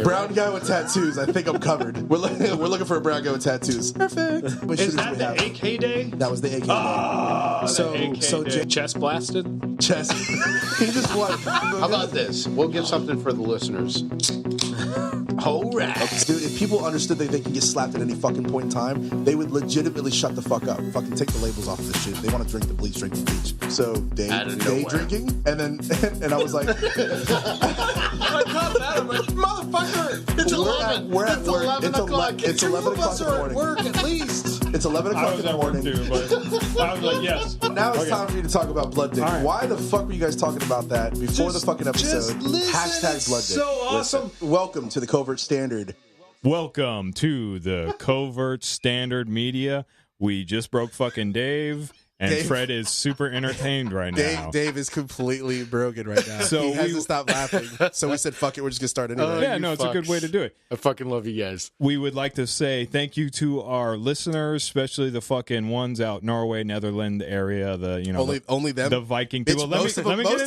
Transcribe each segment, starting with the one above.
Brown guy with tattoos. I think I'm covered. We're looking for a brown guy with tattoos. Perfect. Is that the AK day? That was the AK day. So chest blasted? Chest. He just won. How about this? We'll give something for the listeners. All right. Dude, if people understood that they can get slapped at any fucking point in time, they would legitimately shut the fuck up. Fucking take the labels off of this shit. They want to drink the bleach, drink the bleach. So day drinking, and I was like, I caught that. I'm like, motherfucker! It's 11. It's 11 o'clock. It's 11 o'clock in the morning. Work at least. It's 11 o'clock in the morning. Too, but I was like, yes. Now it's time for you to talk about blood dick. Right. Why the fuck were you guys talking about that before the fucking episode? Hashtag blood dick. So awesome. Listen, welcome to the Covert Standard. Welcome to the Covert Standard Media. We just broke fucking Dave. And Fred is super entertained right now. Dave is completely broken right now. So he hasn't stopped laughing. So we said, fuck it, we're just going to start anyway. Yeah, no, it's a good way to do it. I fucking love you guys. We would like to say thank you to our listeners, especially the fucking ones out Norway, Netherlands area, only them? The Viking people. Let me get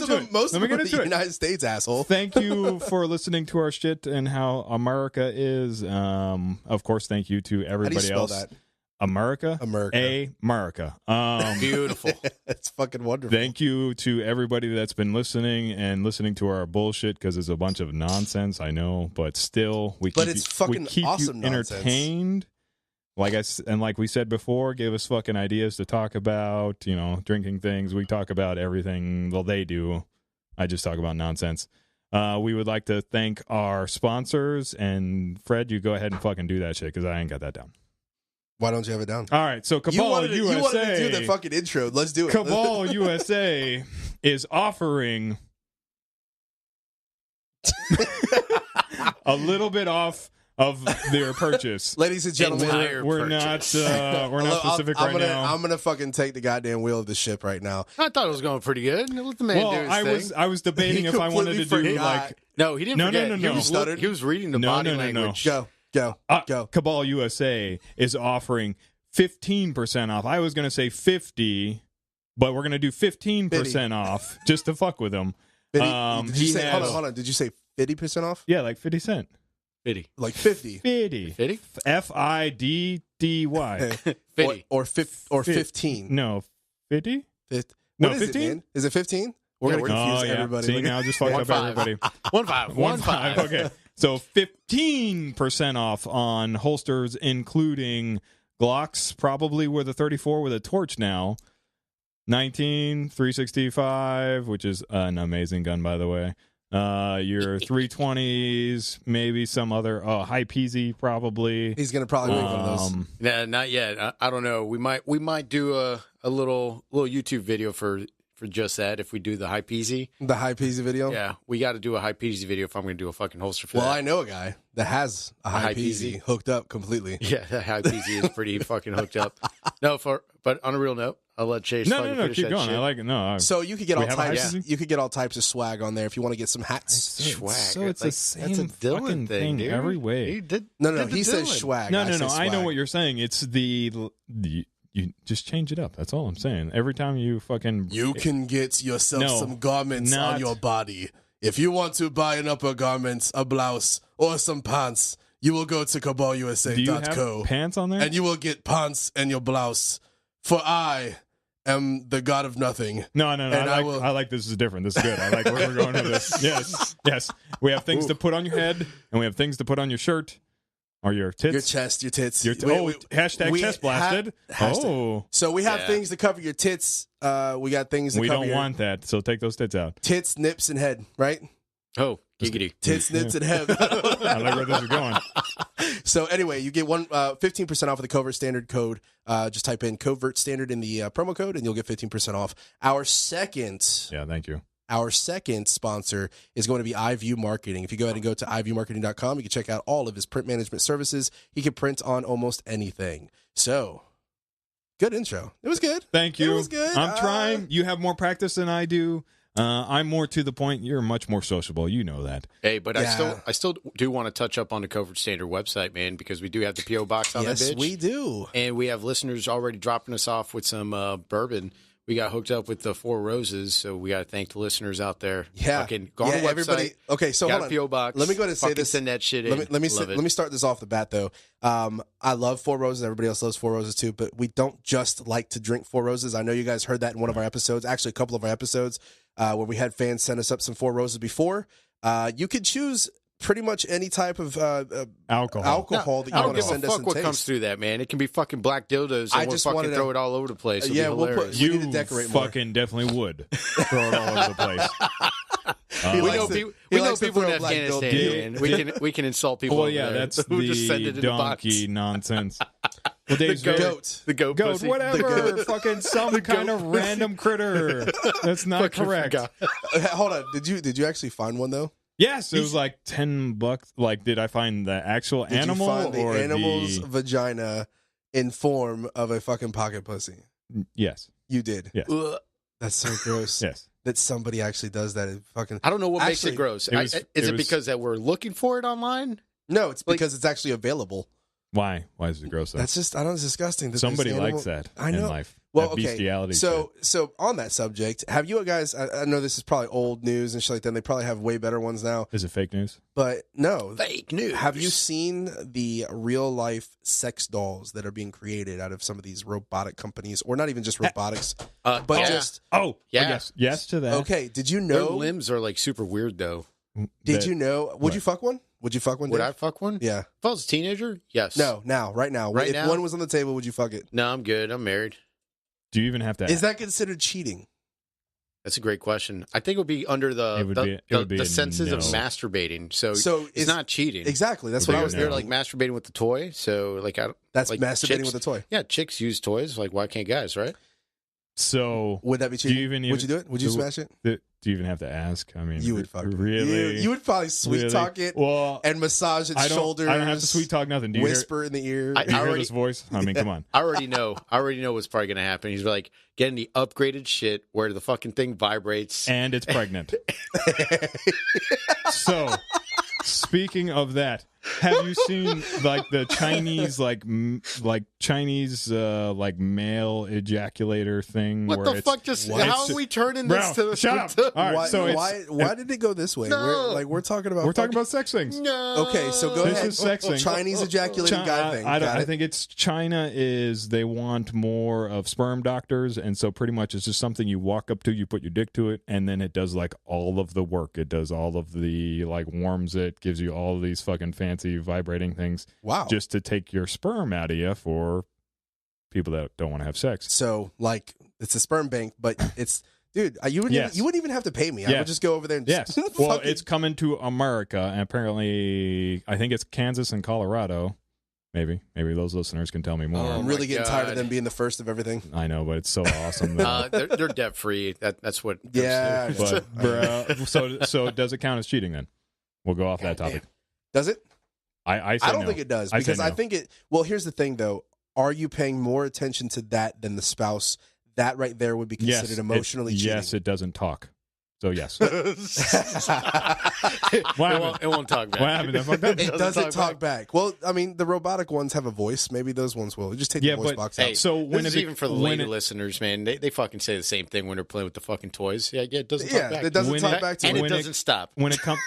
into it. Most of them are the United States, asshole. Thank you for listening to our shit and how America is. Of course, thank you to everybody How do you spell else. That? America. Beautiful. It's fucking wonderful. Thank you to everybody that's been listening to our bullshit, because it's a bunch of nonsense, I know, but still we keep awesome you entertained. Like we said before, give us fucking ideas to talk about, drinking things. We talk about everything. Well, they do. I just talk about nonsense. We would like to thank our sponsors, and Fred, you go ahead and fucking do that shit, because I ain't got that down. Why don't you have it down? All right, so Cabal USA. You wanted to do the fucking intro. Let's do it. Cabal USA is offering a little bit off of their purchase. Ladies and gentlemen, we're not specific now. I'm gonna fucking take the goddamn wheel of the ship right now. I thought it was going pretty good. Let the man do his thing. I was debating if I wanted to do No, he didn't forget. No. He was reading the body language. Go. Cabal USA is offering 15% off. I was going to say 50, but we're going to do 15% off just to fuck with him. Hold on. Did you say 50% off? Yeah, like 50 cent. 50. Like 50. 50. 50? F-I-D-D-Y. 50. Or 15. No, 50? No, 15? Is it 15? We're going to confuse everybody. See, now just fucked up everybody. 1.5. Okay. So 15% off on holsters, including Glocks, probably with a 34 with a torch now. 19, 365, which is an amazing gun, by the way. Your 320s, maybe some other high peasy, probably. He's gonna probably make one of those. Nah, not yet. I don't know. We might do a little YouTube video for just that if we do the high peasy. The high peasy video? Yeah, we got to do a high peasy video if I'm going to do a fucking holster for that. Well, I know a guy that has a high peasy hooked up completely. Yeah, that high peasy is pretty fucking hooked up. But on a real note, I'll let Chase No, keep going. Shit. I like it. No. So you could get all types. You could get all types of swag on there if you want to get some hats. Swag. So it's the same that's a Dylan fucking thing dude. every way. He says swag. No. I know what you're saying. It's the you just change it up. That's all I'm saying. Every time you fucking... You can get yourself some garments on your body. If you want to buy an upper garment, a blouse, or some pants, you will go to cabalusa.co. Do you have pants on there? And you will get pants and your blouse. For I am the god of nothing. No. I like this is different. This is good. I like where we're going with this. Yes. We have things to put on your head, and we have things to put on your shirt. Or your tits. Your chest, your tits. Hashtag chest blasted. So we have things to cover your tits. We got things to cover We don't want that, so take those tits out. Tits, nips, and head, right? Oh, giggity. Tits, nips, and head. I like where this is going. So anyway, you get 15% off of the Covert Standard code. Just type in Covert Standard in the promo code, and you'll get 15% off. Our second sponsor is going to be iView Marketing. If you go ahead and go to iviewmarketing.com, you can check out all of his print management services. He can print on almost anything. So, good intro. It was good. Thank you. It was good. I'm trying. You have more practice than I do. I'm more to the point. You're much more sociable. You know that. Hey, but I still do want to touch up on the Covert Standard website, man, because we do have the P.O. box on that bitch. Yes, we do. And we have listeners already dropping us off with some bourbon. we got hooked up with the Four Roses, so we got to thank the listeners out there. Yeah. Fucking go on the website. Everybody. Okay, so got hold a on. PO box. Let me go ahead and say this. Send that shit in. Let me start this off the bat though. I love Four Roses. Everybody else loves Four Roses too, but we don't just like to drink Four Roses. I know you guys heard that in one of our episodes, actually a couple of our episodes, where we had fans send us up some Four Roses before. You could choose pretty much any type of alcohol that you want to send us. I don't give a fuck what comes through that, man. It can be fucking black dildos, and we'll fucking throw it all over the place. It'll yeah, we need to decorate more. Fucking definitely would throw it all over the place. We know people in Afghanistan, man. We can insult people. Well, yeah, that's we'll the just send it in donkey nonsense. Well, the goat, pussy. Whatever, fucking some kind of random critter. That's not correct. Hold on, did you actually find one though? Yes, it was like $10. Like, did I find the actual animal you find or the animal's vagina in form of a fucking pocket pussy? Yes, you did. Yes. That's so gross. Yes, that somebody actually does that. Fucking. I don't know what makes it gross. Is it because that we're looking for it online? No, it's because it's actually available. Why? Why is it gross? That's just, I don't know, it's disgusting. Somebody likes that. I know. In life. Well, that bestiality. So on that subject, have you guys? I know this is probably old news and shit like that. And they probably have way better ones now. Is it fake news? But no, fake news. Have you seen the real life sex dolls that are being created out of some of these robotic companies, or not even just robotics, but just yes to that. Okay, did you know their limbs are like super weird though? Did you know? Would you fuck one? Would you fuck one? Would I fuck one? Yeah. If I was a teenager, yes. No, right now. If one was on the table, would you fuck it? No, I'm good. I'm married. Do you even have to? Is that considered cheating? That's a great question. I think it would be under the senses of masturbating. So it's not cheating. Exactly. That's what I was thinking. They're like masturbating with the toy. So like that's like masturbating with the toy. Yeah, chicks use toys. Like why can't guys? Right. So would that be cheating? Would you do it? Would you smash it? Do you even have to ask? I mean, you would fuck really. You would probably sweet talk it, and massage its shoulders. I don't have to sweet talk nothing. Do you whisper in the ear? Do you hear this voice? I mean, come on. I already know what's probably going to happen. He's like getting the upgraded shit where the fucking thing vibrates and it's pregnant. So, speaking of that, have you seen like the Chinese like Chinese male ejaculator thing? What where the fuck? How are we turning this to? Shut up! All right, why did it go this way? No. We're talking about talking about sex things. No. Okay, so go ahead. This is sex thing. Chinese ejaculating guy thing. I think it's China is they want more of sperm doctors, and so pretty much it's just something you walk up to, you put your dick to it, and then it does like all of the work. It does all of the warms it, gives you all of these fucking fancy vibrating things. Wow. Just to take your sperm out of you for people that don't want to have sex. So it's a sperm bank, but it's dude, you wouldn't even have to pay me. I would just go over there and just well, it's coming to America, and apparently I think it's Kansas and Colorado. Maybe those listeners can tell me more. I'm really getting tired of them being the first of everything. I know, but it's so awesome. They're debt free. That's what. Yeah, but so does it count as cheating then? We'll go off that topic. Does it? I don't think it does, because I think it. Well, here's the thing though: are you paying more attention to that than the spouse? That right there would be considered emotionally cheating. Yes, it doesn't talk. So yes. It won't talk back. What happened? It doesn't talk back. Well, I mean, the robotic ones have a voice. Maybe those ones will. You just take the voice box out. Hey, so when this is even for the lady listeners, man, they fucking say the same thing when they're playing with the fucking toys. Yeah, it doesn't talk back. It doesn't talk back to and it doesn't stop. When it comes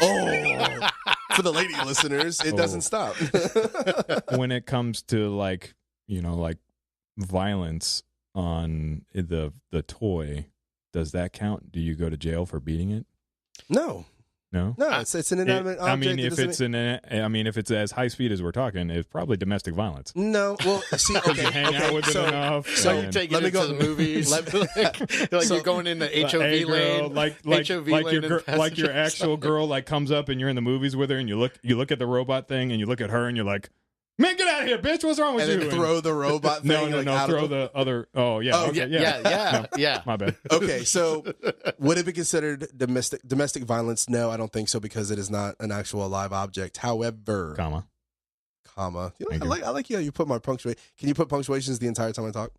for the lady listeners, it doesn't stop. When it comes to violence on the toy, does that count? Do you go to jail for beating it? No. It's an inanimate object. If it's as high speed as we're talking, it's probably domestic violence. No, well, see, okay, you hang out with it enough. So you're taking it to the movies. You're going in the HOV lane, like your actual girl comes up and you're in the movies with her, and you look at the robot thing, and you look at her, and you're like, man, get out of here, bitch! What's wrong with you? And then throw the robot thing. No. Throw the other. Oh yeah. Oh okay, yeah. My bad. Okay, so would it be considered domestic violence? No, I don't think so, because it is not an actual live object. However, comma. I like how you put my punctuation. Can you put punctuations the entire time I talk?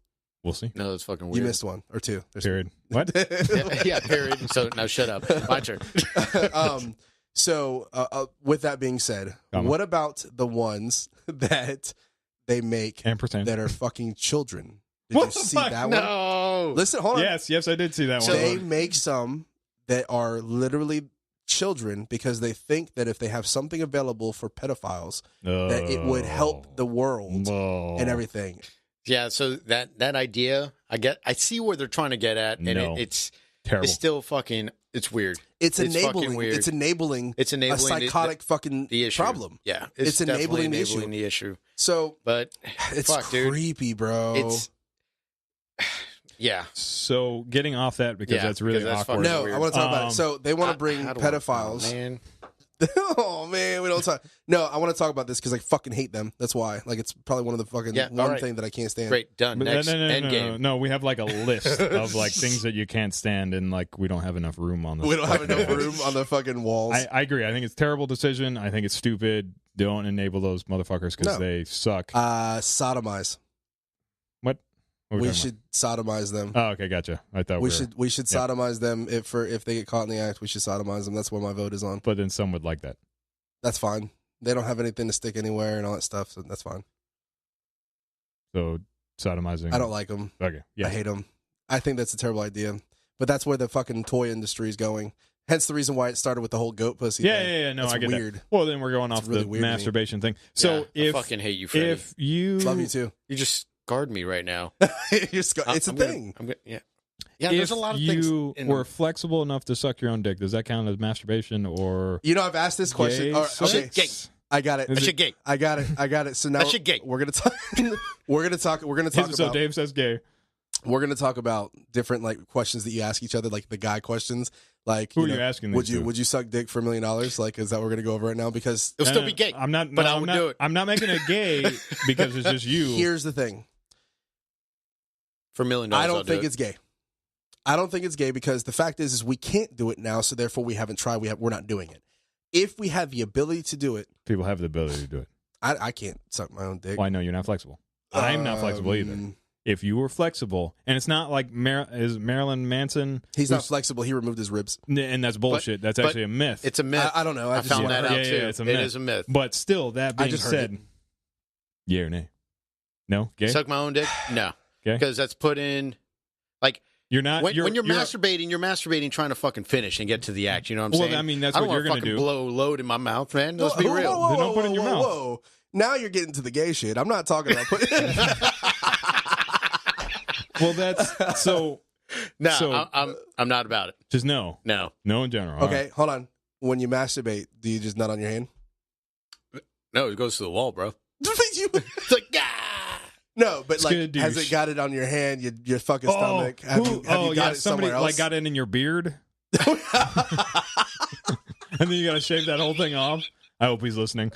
We'll see. No, that's fucking weird. You missed one or two. Period. What? yeah, period. So now shut up. My turn. So, with that being said, what about the ones that they make and pretend that are fucking children? Did you see that one? No. Listen, hold on. Yes, I did see that one. They make some that are literally children because they think that if they have something available for pedophiles, that it would help the world and everything. Yeah, so that idea, I see where they're trying to get at, and it's terrible. It's still fucking. It's weird. It's enabling. Fucking weird. It's enabling a psychotic fucking the issue. problem. Yeah, it's enabling the issue. So, but it's creepy, bro. It's yeah. So getting off that because that's really awkward. No, weird. I want to talk about it. So they want to bring pedophiles. Man. Oh man, we don't talk. No, I want to talk about this because I fucking hate them. That's why. Like, it's probably one of the fucking thing that I can't stand. Great, done. Next Endgame. No, we have like a list of like things that you can't stand, and like we don't have enough room on the. We don't have enough room on the fucking walls. I agree. I think it's a terrible decision. I think it's stupid. Don't enable those motherfuckers because they suck. Sodomize. What? We should sodomize them. Oh, okay, gotcha. I thought we should sodomize them if they get caught in the act. We should sodomize them. That's what my vote is on. But then some would like that. That's fine. They don't have anything to stick anywhere and all that stuff, so that's fine. So sodomizing. I don't like them. Okay, yeah, I hate them. I think that's a terrible idea. But that's where the fucking toy industry is going. Hence the reason why it started with the whole goat pussy thing. Yeah. No, that's I get weird. that. Well, then we're going off really the masturbation thing. So I fucking hate you, Freddy. If you love you too. You just scarred me right now. It's a thing. Yeah. There's a lot of things. If you were flexible enough to suck your own dick, does that count as masturbation or? You know, I've asked this question. Okay, gay. I got it. That shit gay. I got it. So now that shit gay. We're gonna talk. We're gonna talk about. So Dave says gay. We're gonna talk about different like questions that you ask each other, like the guy questions. Like, who are you asking? Would you suck dick for $1 million? Like, is that what we're gonna go over right now? Because it'll still be gay. I'm not. But I would do it. I'm not making it gay because it's just you. Here's the thing. For $1 million, I don't think it's gay. I don't think it's gay because the fact is we can't do it now, so therefore we haven't tried. We're not doing it. If we have the ability to do it, people have the ability to do it. I can't suck my own dick. Well, I know you're not flexible. I'm not flexible either. If you were flexible, and it's not like is Marilyn Manson. He's not flexible. He removed his ribs, and that's bullshit. That's actually a myth. It's a myth. I don't know. I found that out too. Yeah, it's a myth. It is a myth. But still, that being said, yeah or nay? No, gay. Suck my own dick? No, because that's put in. Like you're not when you're masturbating. You're masturbating trying to fucking finish and get to the act. You know what I'm saying? Well, I mean that's what you're going to do. Blow load in my mouth, man. Let's be real. Whoa, don't put it in your mouth. Whoa. Now you're getting to the gay shit. I'm not talking about putting. Well, that's so. No, so, I'm not about it. Just no in general. Okay, hold on. When you masturbate, do you just nut on your hand? No, it goes to the wall, bro. It's like no, but like, has it got it on your hand, your fucking stomach? Have you got it somewhere else? Like got it in your beard, and then you got to shave that whole thing off. I hope he's listening.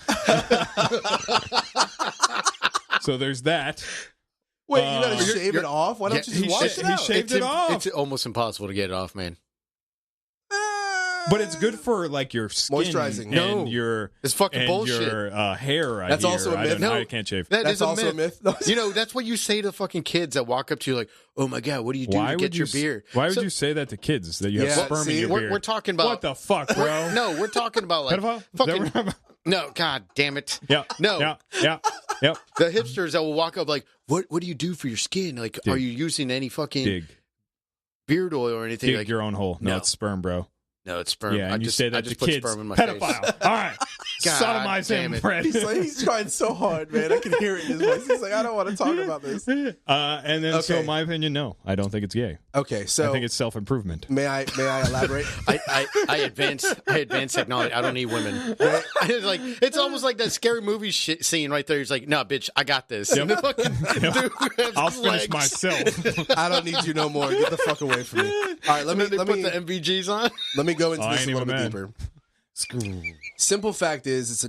So there's that. Wait, you gotta shave it off? Why don't you just wash it out? He shaved it off. It's almost impossible to get it off, man. But it's good for like your skin, moisturizing. And your it's fucking bullshit. Your hair. That's also a myth. I can't shave. That's also a myth. You know, that's what you say to fucking kids that walk up to you like, "Oh my god, what do you do to get your beard?" Why would you say that to kids that you have sperm in your beard? We're talking about what the fuck, bro? No, we're talking about like fucking. No, god damn it. Yeah. No. Yeah. Yep. The hipsters that will walk up like, "What do you do for your skin? Like, are you using any fucking beard oil or anything?" Dig like your own hole. No, it's sperm, bro. No, it's sperm. Yeah, and you say that to kids. Sperm in my pedophile. Face. All right. Sodomize him, Fred. He's trying so hard, man. I can hear it in his voice. He's like, I don't want to talk about this. And then, so my opinion, no, I don't think it's gay. Okay, so I think it's self-improvement. May I elaborate? I advance technology. I don't need women. It's almost like that scary movie scene right there. He's like, "No, bitch, I got this." Yep. I'll finish legs. myself. I don't need you no more. Get the fuck away from me. All right, let me put the MVGs on. Let me go into this a little bit deeper. Simple fact is, it's a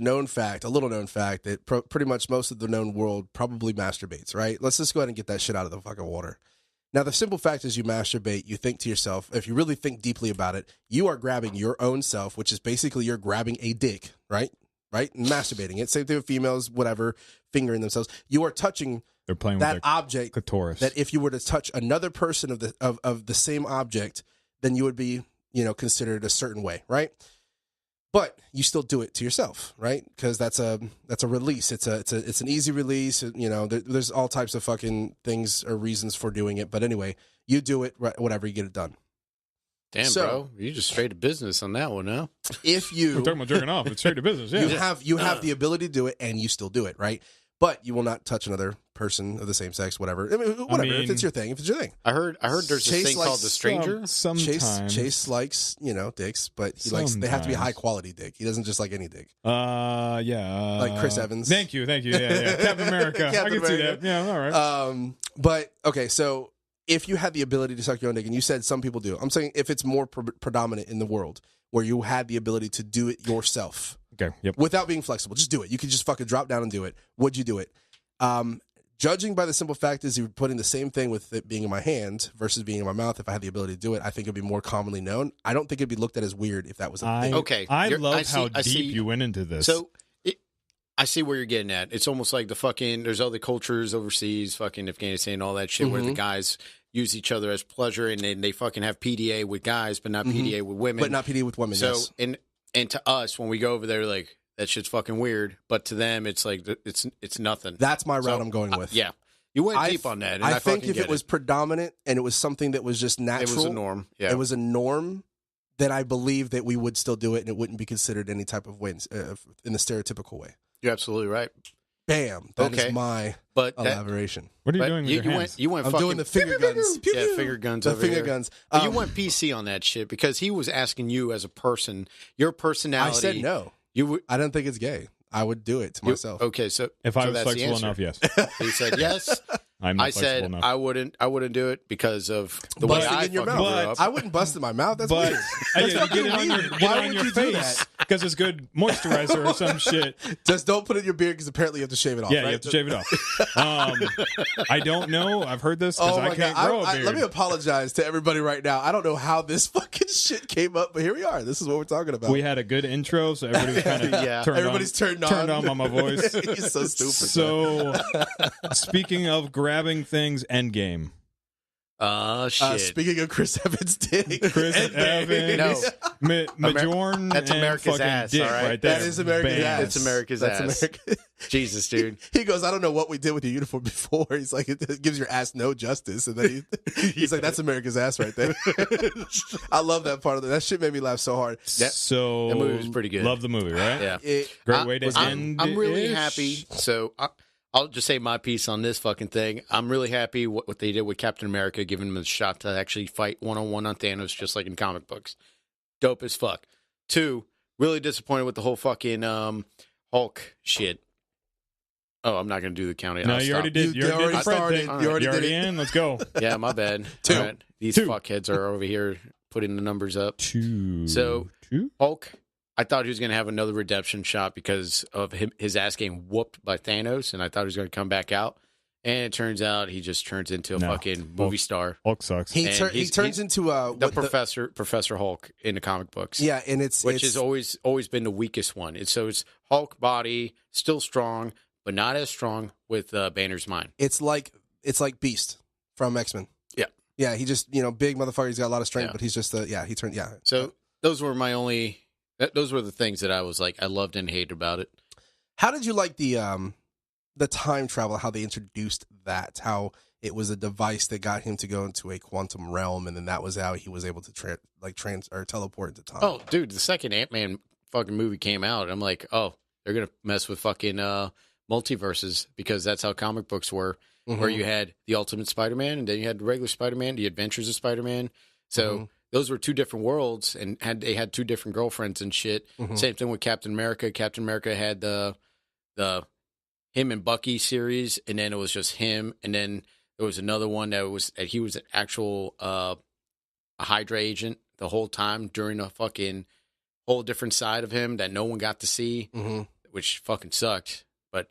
little known fact that pretty much most of the known world probably masturbates, right? Let's just go ahead and get that shit out of the fucking water. Now, the simple fact is you masturbate, you think to yourself, if you really think deeply about it, you are grabbing your own self, which is basically you're grabbing a dick, right? Right? And masturbating it. Same thing with females, whatever, fingering themselves. You are touching They're playing that with object clitoris. That if you were to touch another person of the same object, then you would be, considered a certain way, right? But you still do it to yourself, right? Because that's a release. It's an easy release. You know, there's all types of fucking things or reasons for doing it. But anyway, you do it, whatever, you get it done. Damn, bro, you just straight to business on that one, now. If you we're talking about jerking off, it's straight to business. Yeah, you have the ability to do it, and you still do it, right? But you will not touch another person of the same sex, whatever. I mean, if it's your thing, I heard there's this thing called the stranger. Sometimes Chase likes, dicks, but they have to be high quality dick. He doesn't just like any dick. Yeah. Like Chris Evans. Thank you. Yeah. Captain America. I can see that. Yeah, all right. But okay, so if you had the ability to suck your own dick, and you said some people do, I'm saying if it's more predominant in the world where you had the ability to do it yourself. Okay. Yep. Without being flexible, just do it. You could just fucking drop down and do it. Would you do it? Judging by the simple fact is you're putting the same thing with it being in my hand versus being in my mouth. If I had the ability to do it, I think it'd be more commonly known. I don't think it'd be looked at as weird if that was a thing. Okay. I love how deep you went into this. So I see where you're getting at. It's almost like there's other cultures overseas, fucking Afghanistan, all that shit, where the guys use each other as pleasure, and then they fucking have PDA with guys, but not PDA with women. But not PDA with women, so, yes. And to us, when we go over there, like, that shit's fucking weird. But to them, it's like, it's nothing. That's my route I'm going with. Yeah. You went deep on that. And I think if it was predominant and it was something that was just natural. It was a norm. Yeah. It was a norm, then I believe that we would still do it and it wouldn't be considered any type of wins in the stereotypical way. You're absolutely right. Bam. That is my elaboration. What are you doing with your hands? I'm doing the finger guns. Yeah, finger guns the over finger here. guns. You went PC on that shit because he was asking you as a person, your personality. I said no. I don't think it's gay. I would do it to myself. Okay, so if I was flexible enough, yes. He said yes. I said enough. I wouldn't do it because of the way I in your fucking mouth. grew up. I wouldn't bust in my mouth. That's weird. You get it on your face because it's good moisturizer or some shit. Just don't put it in your beard because apparently you have to shave it off. Yeah, right? you have to shave it off. I don't know. I've heard this because I can't grow a beard. Let me apologize to everybody right now. I don't know how this fucking shit came up, but here we are. This is what we're talking about. We had a good intro, so everybody kind of turned on by my voice. He's so stupid. So, speaking of grabbing things, Endgame. Shit. Speaking of Chris Evans' dick. Chris Evans. No. Majorn That's America's ass, dick all right? there. That is America's ass. It's America's ass. Jesus, dude. He goes, I don't know what we did with your uniform before. He's like, it gives your ass no justice. And then he's like, that's America's ass right there. I love that part of it. That shit made me laugh so hard. So that movie was pretty good. Love the movie, right? Yeah. Great way to end. I'm really happy. So I'll just say my piece on this fucking thing. I'm really happy what they did with Captain America, giving him a shot to actually fight one-on-one on Thanos, just like in comic books. Dope as fuck. 2, really disappointed with the whole fucking Hulk shit. Oh, I'm not going to do the counting. No, you already did. You already started. You already did in. Let's go. Yeah, my bad. 2. All right. These fuckheads are over here putting the numbers up. 2. So, 2? Hulk, I thought he was going to have another redemption shot because of his ass getting whooped by Thanos, and I thought he was going to come back out. And it turns out he just turns into a fucking movie star. Hulk sucks. He turns into Professor Hulk in the comic books. Yeah, and it's has always been the weakest one. It's Hulk body, still strong, but not as strong with Banner's mind. It's like Beast from X-Men. Yeah. Yeah, he just, big motherfucker. He's got a lot of strength, but he's just, he turned, yeah. So those were those were the things that I was like, I loved and hated about it. How did you like the time travel, how they introduced that, how it was a device that got him to go into a quantum realm, and then that was how he was able to teleport into time? Oh, dude, the second Ant-Man fucking movie came out, I'm like, oh, they're going to mess with fucking multiverses, because that's how comic books were, where you had the Ultimate Spider-Man, and then you had the regular Spider-Man, the Adventures of Spider-Man. So those were 2 different worlds, and they had 2 different girlfriends and shit. Same thing with Captain America. Captain America had the him and Bucky series, and then it was just him, and then there was another one that he was an actual a Hydra agent the whole time during a fucking whole different side of him that no one got to see, which fucking sucked. But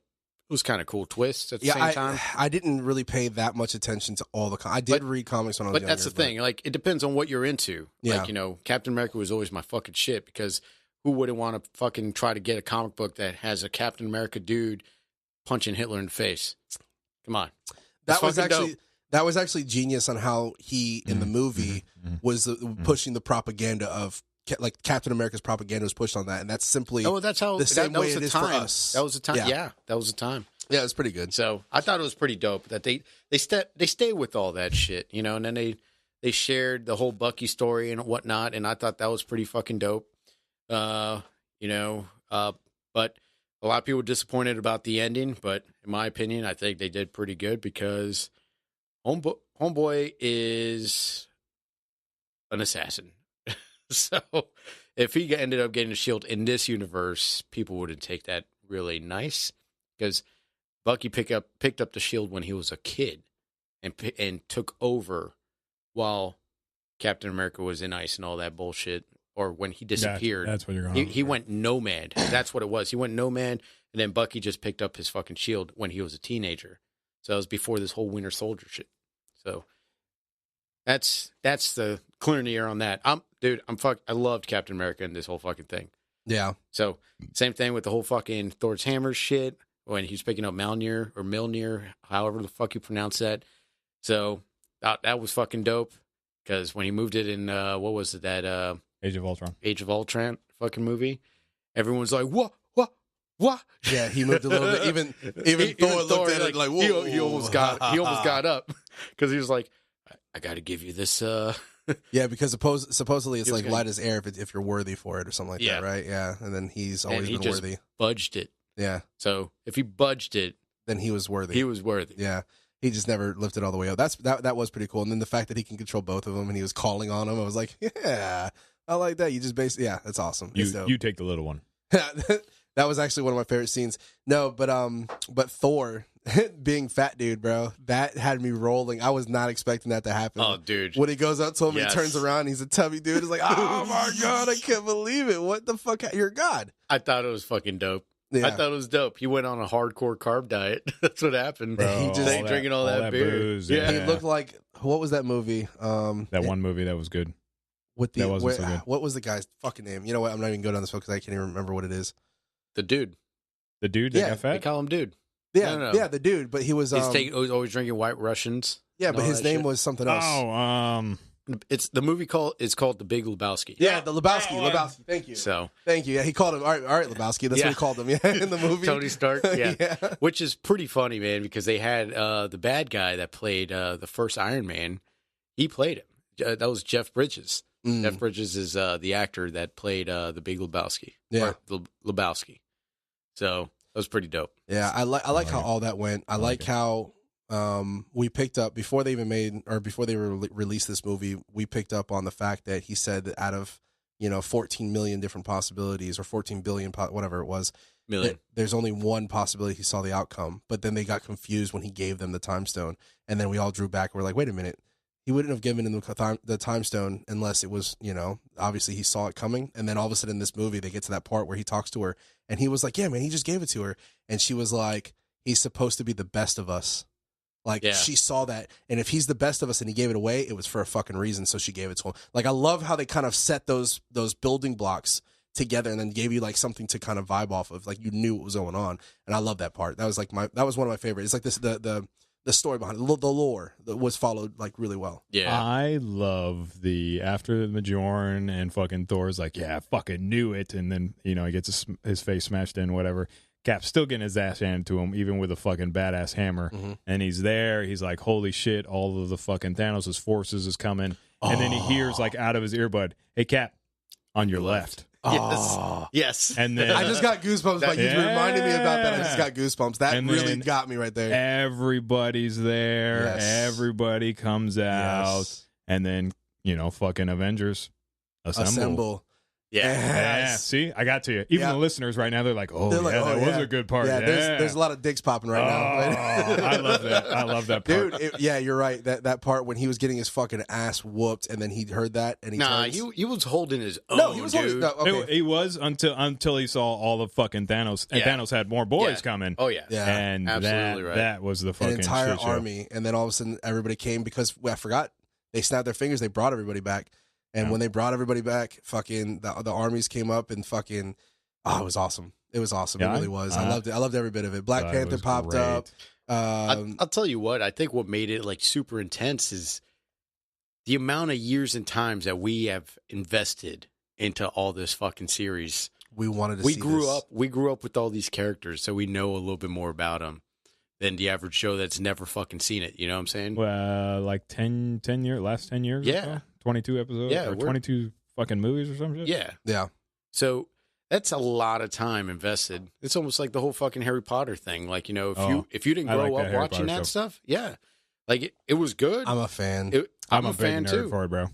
it was kind of cool twist at the same time. I didn't really pay that much attention to all the. I did read comics when I was younger. But that's the thing. Like, it depends on what you're into. Yeah. Like, Captain America was always my fucking shit, because who wouldn't want to fucking try to get a comic book that has a Captain America dude punching Hitler in the face? Come on. That was actually genius on how he in the movie was pushing the propaganda of like Captain America's propaganda was pushed on that, and that's simply that's how the same that way was it the is time. for us. That was the time. Yeah, that was the time. Yeah, it was pretty good. So I thought it was pretty dope that they stay with all that shit, you know, and then they shared the whole Bucky story and whatnot, and I thought that was pretty fucking dope. But a lot of people were disappointed about the ending, but in my opinion, I think they did pretty good because Homeboy is an assassin. So if he ended up getting a shield in this universe, people wouldn't take that really nice because Bucky picked up the shield when he was a kid and took over while Captain America was in ice and all that bullshit. Or when he disappeared. That's what you're going He went nomad. That's what it was. He went nomad, and then Bucky just picked up his fucking shield when he was a teenager. So it was before this whole Winter Soldier shit. So that's the clear in the air on that. I loved Captain America and this whole fucking thing. Yeah. So same thing with the whole fucking Thor's hammer shit when he's picking up Mjolnir, however the fuck you pronounce that. So that was fucking dope because when he moved it in what was it that Age of Ultron fucking movie. Everyone's like, what? Yeah, he moved a little bit. Even Thor looked at it like, whoa. He almost got up because he was like, I got to give you this. Yeah, because supposedly it's like light as air if you're worthy for it or something like that, right? Yeah, and then he's always been worthy. Budged it. Yeah. So if he budged it, then he was worthy. He was worthy. Yeah. He just never lifted all the way up. That was pretty cool. And then the fact that he can control both of them and he was calling on them, I was like, yeah, I like that. You just yeah, that's awesome. You take the little one. That was actually one of my favorite scenes. No, but Thor being fat dude, bro, that had me rolling. I was not expecting that to happen. Oh, dude. When he goes up to him, he turns around, he's a tubby dude. It's like, oh my God, I can't believe it. What the fuck? You're God. I thought it was fucking dope. Yeah. I thought it was dope. He went on a hardcore carb diet. That's what happened. Bro, he just drinking all that beer. Booze, yeah. He looked like, what was that movie? That one movie that was good. With the that wasn't so good. What was the guy's fucking name? You know what? I'm not even going down this one because I can't even remember what it is. The dude. The dude that got fat? They call him dude. Yeah, No. yeah, the dude. But he was always drinking White Russians. Yeah, but his name was something else. Oh, it's the movie is called The Big Lebowski. Yeah, the Lebowski. Thank you. So thank you. Yeah, he called him. All right, Lebowski. That's what he called him. Yeah, in the movie. Tony Stark. Yeah. Yeah. Which is pretty funny, man, because they had the bad guy that played the first Iron Man. He played him. That was Jeff Bridges. Jeff Bridges is the actor that played the Big Lebowski. Yeah, Lebowski. So that was pretty dope. Yeah, I like how all that went. I like how we picked up before they even made or before they released this movie. We picked up on the fact that he said that out of 14 million different possibilities or 14 billion whatever it was, there's only one possibility he saw the outcome. But then they got confused when he gave them the time stone, and then we all drew back. We're like, wait a minute. He wouldn't have given him the time stone unless it was, obviously he saw it coming. And then all of a sudden in this movie, they get to that part where he talks to her and he was like, yeah, man, he just gave it to her. And she was like, he's supposed to be the best of us. Like she saw that. And if he's the best of us and he gave it away, it was for a fucking reason. So she gave it to him. Like, I love how they kind of set those building blocks together and then gave you like something to kind of vibe off of. Like you knew what was going on. And I love that part. That was like that was one of my favorites. It's like the story behind it, the lore that was followed like really well. Yeah, I love after Majoran and fucking Thor's like, yeah, I fucking knew it, and then he gets his face smashed in, whatever. Cap's still getting his ass handed to him, even with a fucking badass hammer, and he's there. He's like, holy shit, all of the fucking Thanos' forces is coming, and then he hears like out of his earbud, hey Cap, on your left. Yes. And then I just got goosebumps by you reminding me about that. I just got goosebumps. That really got me right there. Everybody's there. Yes. Everybody comes out. Yes. And then, fucking Avengers assemble. Yeah. Yeah. See, I got to you. Even the listeners right now, they're like, that was a good part. Yeah, there's a lot of dicks popping right now. I love that. I love that part. Dude, you're right. That part when he was getting his fucking ass whooped and then he heard that and he turns. he was holding his own. No, he was holding. No, okay. He was until he saw all the fucking Thanos. And Thanos had more boys coming. Oh, yeah. And absolutely right. That was the fucking an entire shit show. army. And then all of a sudden everybody came because I forgot. They snapped their fingers. They brought everybody back. And when they brought everybody back, fucking the armies came up and fucking, it was awesome. It was awesome. It really was. I loved it. I loved every bit of it. Black Panther popped up. I'll tell you what. I think what made it like super intense is the amount of years and times that we have invested into all this fucking series. We wanted to We see grew this. up. We grew up with all these characters, so we know a little bit more about them than the average Joe that's never fucking seen it. You know what I'm saying? Well, like 10 years, last 10 years. Yeah. Or so? 22 episodes. Yeah, or we're- 22 fucking movies or something. Yeah. Yeah. So that's a lot of time invested. It's almost like the whole fucking Harry Potter thing. Like, you know, if you didn't I grow like that up Harry watching Potter that stuff. stuff, yeah, like it was good. I'm a fan. I'm a big fan nerd too. for it, bro.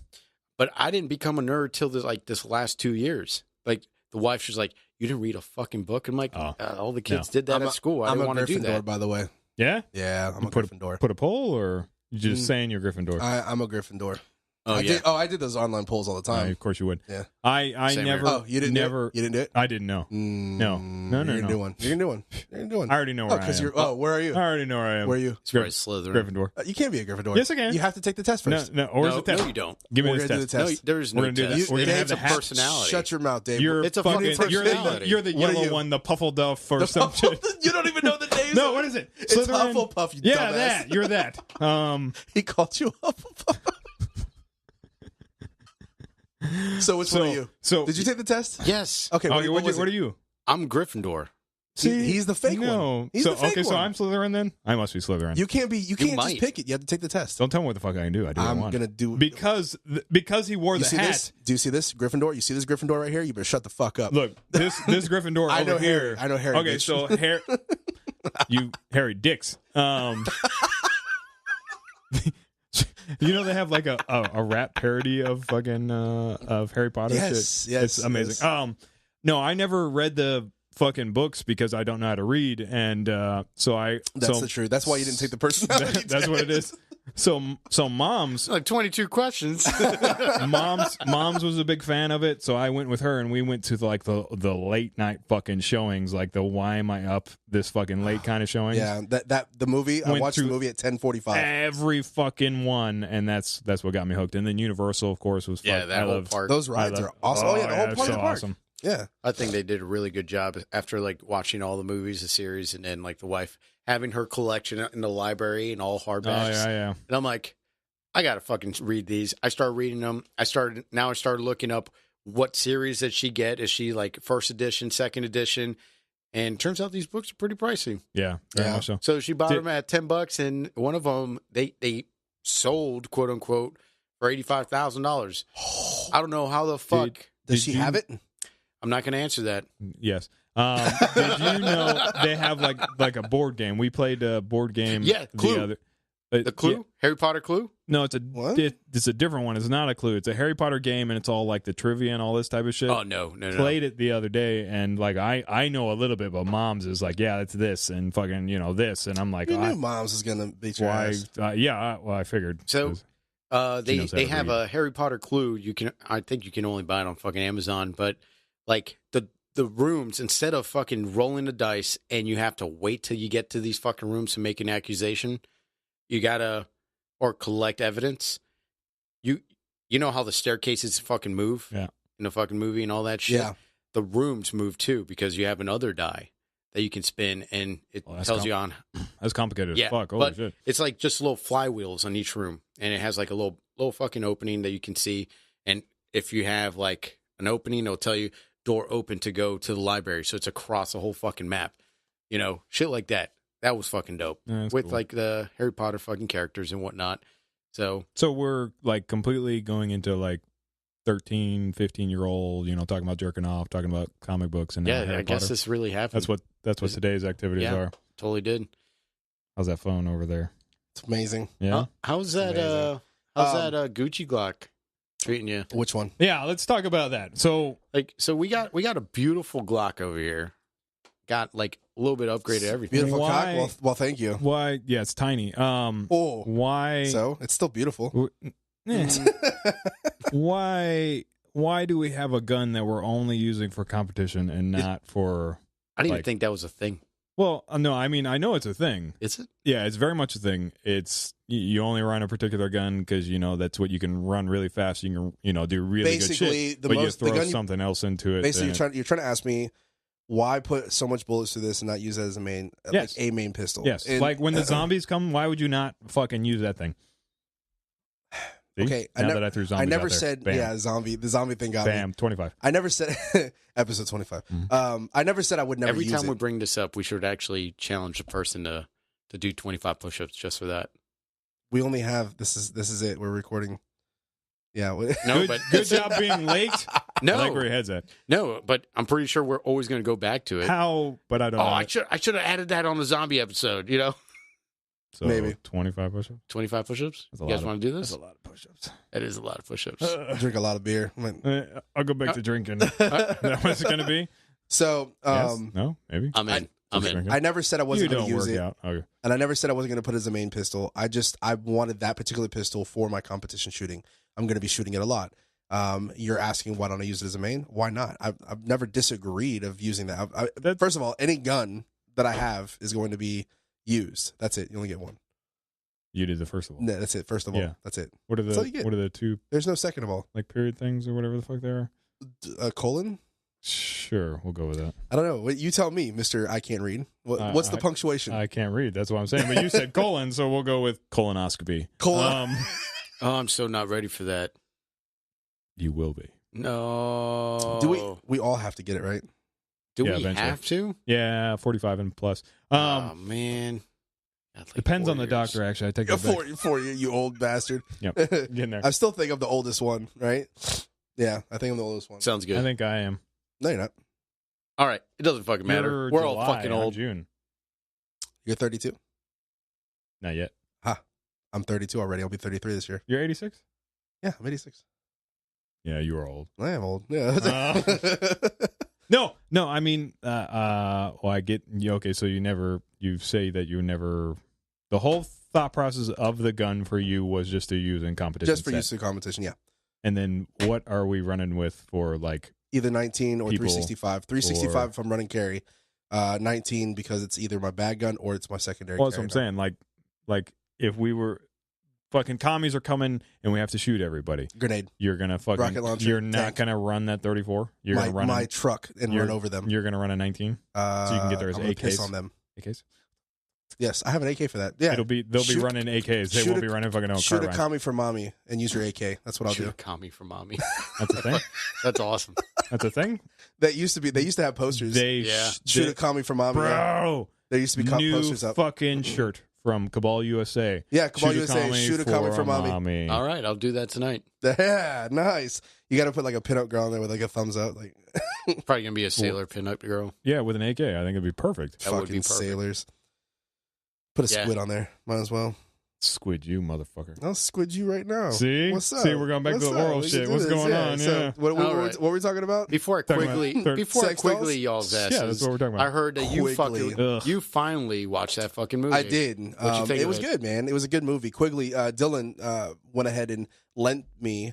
But I didn't become a nerd till this last 2 years. Like the wife was like, "You didn't read a fucking book." I'm like, all the kids did that I'm at school. I I'm didn't a want to do Gryffindor, that. by the way. Yeah? Yeah, I'm You a Gryffindor. Put a poll, or you just saying you're Gryffindor? I'm a Gryffindor. Oh, I did those online polls all the time. Of course you would. Yeah. I Same never. here. Oh, you didn't never. do it? You didn't do it? I didn't know. No. You're gonna do one. You're gonna do one. You're gonna do one. I already know where I am. because you're. Oh, where are you? I already know where I am. Where are you? It's probably Slytherin. Gryffindor. You can't be a Gryffindor. Yes, I can. You have to take the test No, first. no. Or is No, it test? no, you don't. Give me We're this gonna do test. the No, test. there's We're no gonna do test. this. We're gonna have It's a the hat. personality. Shut your mouth, Dave. You're It's a fucking. fucking You're personality. the What are yellow you? one, the Puffleduff or some shit. You don't even know the names. No, what is it? It's Slytherin? Hufflepuff. You Yeah, dumbass. that. You're that. He called you Hufflepuff. So which one are you? So Did you take the test? Yes. Okay. Oh, what was what it? are you? I'm Gryffindor. He's the fake no. one. He's so the fake okay, so one. I'm Slytherin then. I must be Slytherin. You can't be. You can't just might. pick it. You have to take the test. Don't tell me what the fuck I can do. I do. what I I'm want. gonna do because he wore You the see hat. this? Do you see this Gryffindor? You see this Gryffindor right here? You better shut the fuck up. Look, this Gryffindor I know over here. Harry. I know Harry. Okay, bitch. so Harry Dicks. You know they have like a rap parody of fucking of Harry Potter. Yes, shit. yes, It's amazing. yes. No, I never read the fucking books because I don't know how to read, and That's the truth. That's why you didn't take the personality test. that's what it is. So moms Like 22 questions. moms was a big fan of it, so I went with her, and we went to like the late night fucking showings, like the why am I up this fucking late kind of showings. Yeah, that the movie. I Went watched the through movie at 10:45. Every fucking one, and that's what got me hooked. And then Universal, of course, was Yeah, fun. that I whole love, part. Those rides I love- are awesome. Oh, yeah, the whole it's part of so the park. awesome. Yeah, I think they did a really good job after like watching all the movies, the series, and then like the wife having her collection in the library and all Oh hardbacks. yeah. And I'm like, I gotta fucking read these. I started reading them. I started looking up what series that she get. Is she like first edition, second edition? And turns out these books are pretty pricey. Yeah, very Yeah. much so. So she bought Did- them at $10, and one of them they sold, quote unquote, for $85,000. I don't know how the fuck. does Did she you- have it? I'm not gonna answer that. Yes. Did you know they have like a board game? We played a board game. Yeah, Clue. other. The Clue, yeah. Harry Potter Clue. No, it's What? it's a different one. It's not a Clue. It's a Harry Potter game, and it's all like the trivia and all this type of shit. Oh no. Played it the other day, and like I know a little bit, but Mom's is like, yeah, it's this and fucking this, and I'm like, You oh, knew Mom's was gonna beat your why? ass. I figured. So 'Cause they knows how to have read. a Harry Potter Clue. I think you can only buy it on fucking Amazon, but like the rooms, instead of fucking rolling the dice and you have to wait till you get to these fucking rooms to make an accusation, you gotta or collect evidence. You know how the staircases fucking move, Yeah. in the fucking movie and all that shit. Yeah. The rooms move too because you have another die that you can spin and it Well, that's tells you on. That's complicated Yeah, as fuck. Holy but shit. it's like just little flywheels on each room, and it has like a little fucking opening that you can see. And if you have like an opening, it'll tell you door open to go to the library, so it's across the whole fucking map. Shit like that. That was fucking dope Yeah, that's with cool. like the Harry Potter fucking characters and whatnot. So So we're like completely going into like 13, 15-year-old, talking about jerking off, talking about comic books, and now yeah, Harry I guess Potter. this really happened. That's what Is- today's activities Yeah. are. Totally did. How's that phone over there? It's amazing. Yeah. How's that? amazing. How's that Gucci Glock treating you? Which one? Yeah, let's talk about that. So So we got a beautiful Glock over here. Got like a little bit upgraded everything. Beautiful Why- cock. Well, thank you. why? Yeah, it's tiny. Oh, Why? so it's still beautiful. Why do we have a gun that we're only using for competition and not for? I didn't even like- think that was a thing. Well, no, I mean I know it's a thing. Is it? Yeah, it's very much a thing. It's you only run a particular gun because that's what you can run really fast. You can do really good Basically, shit. the But most- the you throw gun you- something else into it. Basically, and you're trying to ask me why put so much bullets through this and not use it as a main, Yes. like a main pistol. yes, And- like when the zombies come, why would you not fucking use that thing? See? Okay, now that I threw zombies I never out there. said Bam. the zombie thing got me. Bam, 25. I never said episode 25. I never said I would never Every use time it. we bring this up, we should actually challenge a person to do 25 push-ups just for that. We only have this is it. We're recording. Yeah. No, Good job being late. No, I like where your head's at. no, but I'm pretty sure we're always going to go back to it. How? But I don't Oh, know. I should have added that on the zombie episode. You know, So Maybe. 25 push-ups. 25 push-ups. That's a You guys lot want to do this? That's a lot of push-ups. That is a lot of push-ups. I drink a lot of beer. I'll go back to drinking. Is that what it's going to be? So, Yes? No? Maybe? I'm in. I'm in. Drinking? I never said I You wasn't going don't to use work it, out. Okay. and I never said I wasn't going to put it as a main pistol. I wanted that particular pistol for my competition shooting. I'm going to be shooting it a lot. You're asking why don't I use it as a main? Why not? I've never disagreed of using that. First of all, any gun that I have is going to be used. That's it. You only get one. You did the first of all. No, that's it. First of all, Yeah. that's it. What are That's all you get. the two There's no second of all. like period things or whatever the fuck they are? Colon? Sure, we'll go with that. I don't know. What you tell me, Mister. I can't read. What's the punctuation? I can't read. That's what I'm saying. But you said colon, so we'll go with colonoscopy. Colon. Oh, I'm so not ready for that. You will be. No. Do we all have to get it right? Do Yeah, we eventually. have to? Yeah, 45 and plus. Oh man. That's like Depends 4 on the years. doctor. Actually, I take that back. For you, you old bastard. Yep, getting there. I still think I'm the oldest one, right? Yeah, I think I'm the oldest one. Sounds good. I think I am. No, you're not. All right. It doesn't fucking matter. You're We're all July, fucking I'm old. June. You're 32. Not yet. I'm 32 already. I'll be 33 this year. You're 86. Yeah, I'm 86. Yeah, you are old. I am old. Yeah. No. I mean, well, I get you. Okay, so you say that you never. The whole thought process of the gun for you was just to use in competition. Just for set. use in competition, yeah. And then what are we running with for like? Either 19 or People 365. 365 if I'm running carry. 19 because it's either my bag gun or it's my secondary. Well, that's what carry I'm gun. saying. Like if we were fucking commies are coming and we have to shoot everybody, Grenade. you're gonna fucking Rocket launcher, You're not tank. gonna run that 34. You're My, gonna run my truck and run over them. You're gonna run a 19. So you can get there as I'm gonna piss AKs. on them. AKs. Yes, I have an AK for that. Yeah. They'll be Shoot- running AKs. They shoot won't a- be running fucking no Shoot a carbines. commie for mommy and use your AK. That's what I'll Shoot do. a commie for mommy. That's a thing. That's awesome. That's a thing. That used to be. They used to have posters. Yeah. Shoot a commie for mommy. bro. There used to be New posters up. fucking shirt from Cabal USA. Yeah, Cabal Shoot a USA. commie Shoot a commie for mommy. All right. I'll do that tonight. Yeah, nice. You got to put like a pinup girl on there with like a thumbs up, like Probably going to be a sailor pinup girl. Yeah, with an AK, I think it'd be perfect. That would fucking be perfect. sailors. Put a Yeah. squid on there. Might as well. Squid you, motherfucker. I'll squid you right now. See? What's up? See, we're going back to the What's up? oral We shit. can do What's this. going on? So Yeah. what All right. were we talking about? Before I Talking about quickly, third- before I sex quickly dolls? y'all's asses, Yeah, that's what we're talking about. I heard that you Quigley. fucking, Ugh. you finally watched that fucking movie. I did. What'd you think It of was it? good, man. It was a good movie. Quigley, Dylan went ahead and lent me.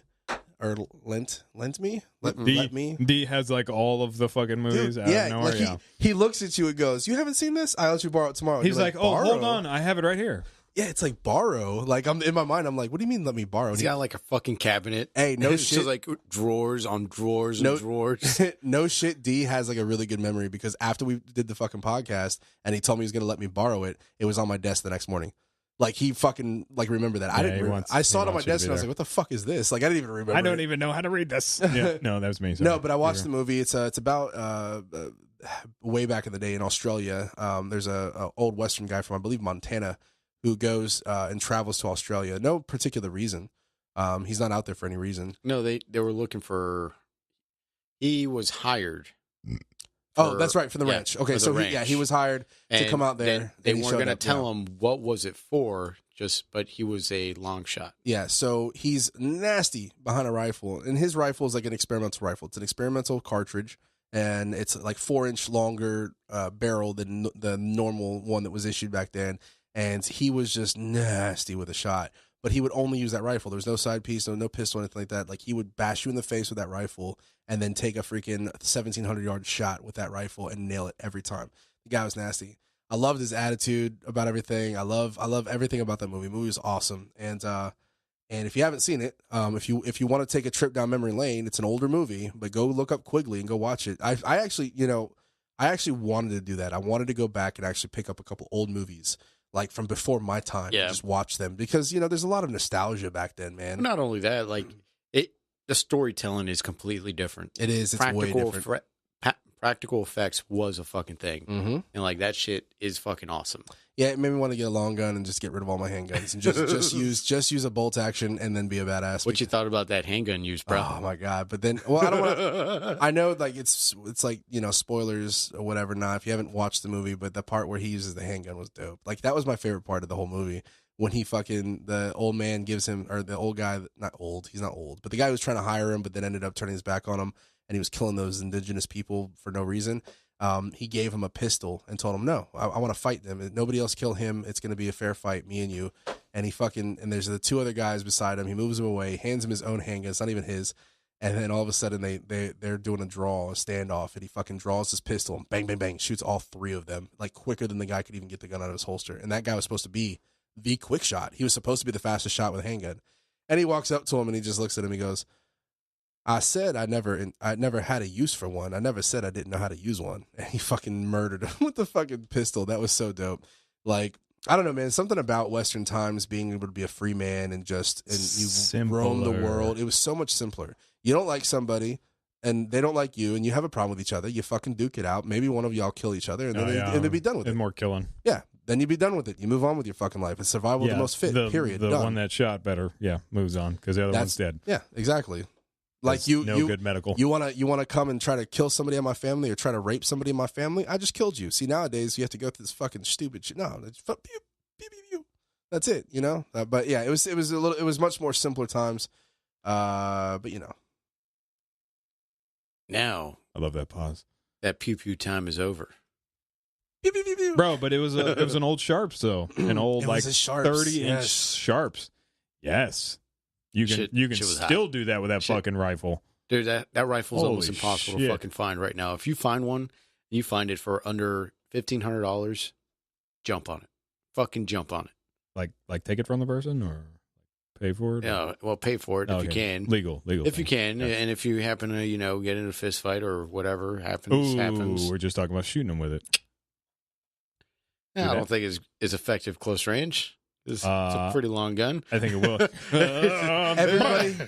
Let me. D has like all of the fucking movies Dude, out yeah, of nowhere. like he looks at you and goes, "You haven't seen this? I'll let you borrow it tomorrow." He's You're like, oh, "Borrow?" hold on. I have it right here. Yeah, it's like borrow. Like I'm in my mind, I'm like, what do you mean let me borrow? He's got like a fucking cabinet. Hey, no It's shit. just like drawers on drawers and No- drawers. No shit, D has like a really good memory because after we did the fucking podcast and he told me he was gonna let me borrow it, it was on my desk the next morning. Like he fucking like remember that. I Yeah, didn't. he wants- I saw he it on my wants you to desk be and I was there. like, what the fuck is this? Like I didn't even remember. I don't it. even know how to read this. Yeah, no, that was me. No, but I watched the movie. It's about way back in the day in Australia. There's a old Western guy from I believe Montana who goes and travels to Australia. No particular reason. He's not out there for any reason. No, they were looking for. He was hired. Oh, that's right, for the yeah, ranch. Okay, for the so ranch. he was hired to And come out there. then They and he weren't showed going to up, tell yeah. him what was it for. But he was a long shot. Yeah, so he's nasty behind a rifle, and his rifle is like an experimental rifle. It's an experimental cartridge, and it's like 4-inch longer barrel than the normal one that was issued back then. And he was just nasty with a shot, but he would only use that rifle. There was no side piece, no pistol, anything like that. Like he would bash you in the face with that rifle, and then take a freaking 1,700-yard shot with that rifle and nail it every time. The guy was nasty. I loved his attitude about everything. I love everything about that movie. The movie was awesome. And if you haven't seen it, if you want to take a trip down memory lane, it's an older movie, but go look up Quigley and go watch it. I actually wanted to do that. I wanted to go back and actually pick up a couple old movies like from before my time. Yeah. Just watch them because, you know, there's a lot of nostalgia back then, man. Not only that, like the storytelling is completely different. It is. It's way different. Practical effects was a fucking thing. Mm-hmm. And like that shit is fucking awesome. Yeah, it made me want to get a long gun and just get rid of all my handguns and just use a bolt action and then be a badass. What you thought about that handgun use, bro? Oh my god! But then, well, I don't want. I know, like it's like, you know, spoilers or whatever. Now, if you haven't watched the movie, but the part where he uses the handgun was dope. Like that was my favorite part of the whole movie when he the old man gives him, or the old guy, not old, he's not old, but the guy who was trying to hire him, but then ended up turning his back on him and he was killing those indigenous people for no reason. He gave him a pistol and told him, no, I want to fight them. Nobody else kill him. It's going to be a fair fight, me and you. And and there's the two other guys beside him. He moves him away, hands him his own handgun. It's not even his. And then all of a sudden they're doing a standoff, and he fucking draws his pistol and bang, bang, bang, shoots all three of them, like quicker than the guy could even get the gun out of his holster. And that guy was supposed to be the quick shot. He was supposed to be the fastest shot with a handgun. And he walks up to him and he just looks at him. He goes, I said I never had a use for one. I never said I didn't know how to use one. And he fucking murdered him with the fucking pistol. That was so dope. Like, I don't know, man. Something about Western times being able to be a free man and you roam the world. It was so much simpler. You don't like somebody and they don't like you and you have a problem with each other. You fucking duke it out. Maybe one of y'all kill each other and then they'd be done with it. And more killing. Yeah. Then you'd be done with it. You move on with your fucking life. It's survival of the most fit, period. The done. one that shot better, moves on because the other one's dead. Yeah, exactly. Like good medical. You wanna come and try to kill somebody in my family or try to rape somebody in my family? I just killed you. See, nowadays you have to go through this fucking stupid shit. No, it's pew, pew, pew, pew. That's it. You know. But yeah, it was much more simpler times. But you know. Now I love that pause. That pew pew time is over. Pew, pew, pew, pew. Bro, but it was an old Sharps though, an old like 30-inch Sharps. Yes. You can still do that with that fucking rifle. Dude, that rifle's Holy almost impossible to fucking find right now. If you find one, you find it for under $1,500, jump on it. Fucking jump on it. Like take it from the person or pay for it? Yeah, well, pay for it if you can. Legal. If you can, and if you happen to, get in a fist fight or whatever happens. We're just talking about shooting them with it. Yeah, I don't think it's as effective close range. It's a pretty long gun. I think it will.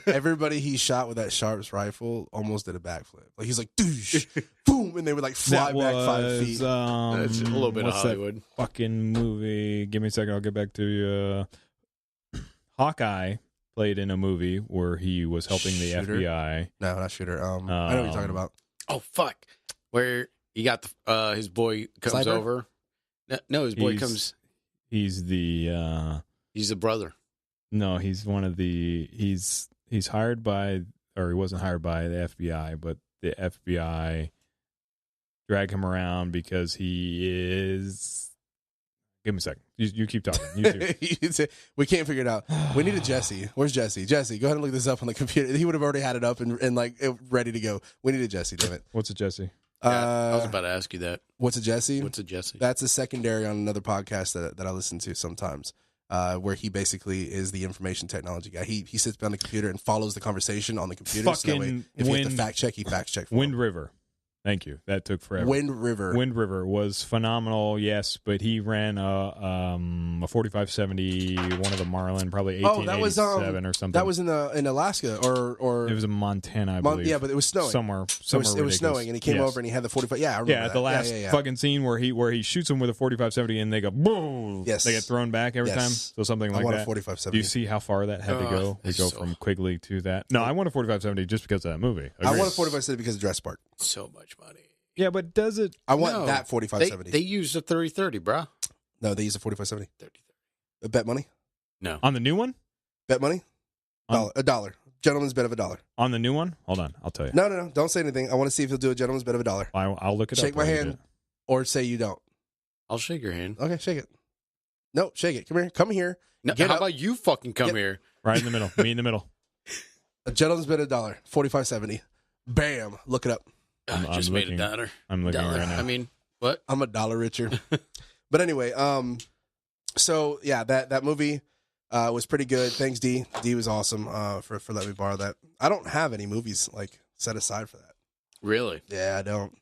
Everybody he shot with that Sharps rifle almost did a backflip. Like he's like, doosh, boom, and they would like fly back 5 feet. That's a little bit of Hollywood. That fucking movie. Give me a second. I'll get back to you. Hawkeye played in a movie where he was helping the FBI. No, not Shooter. I know what you're talking about. Oh fuck! Where he got his boy comes Sniper? over. No, his boy comes. He's the he's a brother. No, he's one of the he's hired by, or he wasn't hired by the FBI, but the FBI drag him around because he is. Give me a second. You keep talking. We can't figure it out. We need a Jesse. Where's Jesse? Jesse, go ahead and look this up on the computer. He would have already had it up and like ready to go. We need a Jesse. Damn it. What's a Jesse? I was about to ask you that. What's a Jesse? What's a Jesse? That's a secondary on another podcast that I listen to sometimes, where he basically is the information technology guy. He sits behind the computer and follows the conversation on the computer. Fucking so that way, if you have to fact check, he fact check. Wind River. Thank you. That took forever. Wind River was phenomenal, yes, but he ran a 4570, one of the Marlin, probably 1887 or something. That was in Alaska or it was in Montana, I believe. Yeah, but it was snowing. Somewhere it was snowing, and he came over and he had the 45. Yeah, I remember at the last fucking scene where he shoots him with a 4570 and they go boom. Yes, they get thrown back every time. So something like that. I want a 4570. Do you see how far that had to go? We go from Quigley to that. No, I want a 4570 just because of that movie. I want a 4570 because of Dress Park. So much money. Yeah, but does it? I want that 4570. They used a 3030, bro. No, they used a 4570. 3030. Bet money? No. On the new one? Bet money? $1. Gentleman's bet of $1. On the new one? Hold on, I'll tell you. No. Don't say anything. I want to see if he'll do a gentleman's bet of $1. I'll look it up. Shake my hand, or say you don't. I'll shake your hand. Okay, shake it. No, shake it. Come here. Come here. No, how about you fucking come here? Right in the middle. Me in the middle. A gentleman's bet of $1. 4570. Bam. Look it up. I just made $1. I'm looking right now. I mean, what? I'm $1 richer. But anyway, so yeah, that movie was pretty good. Thanks, D. D was awesome for letting me borrow that. I don't have any movies like set aside for that. Really? Yeah, I don't.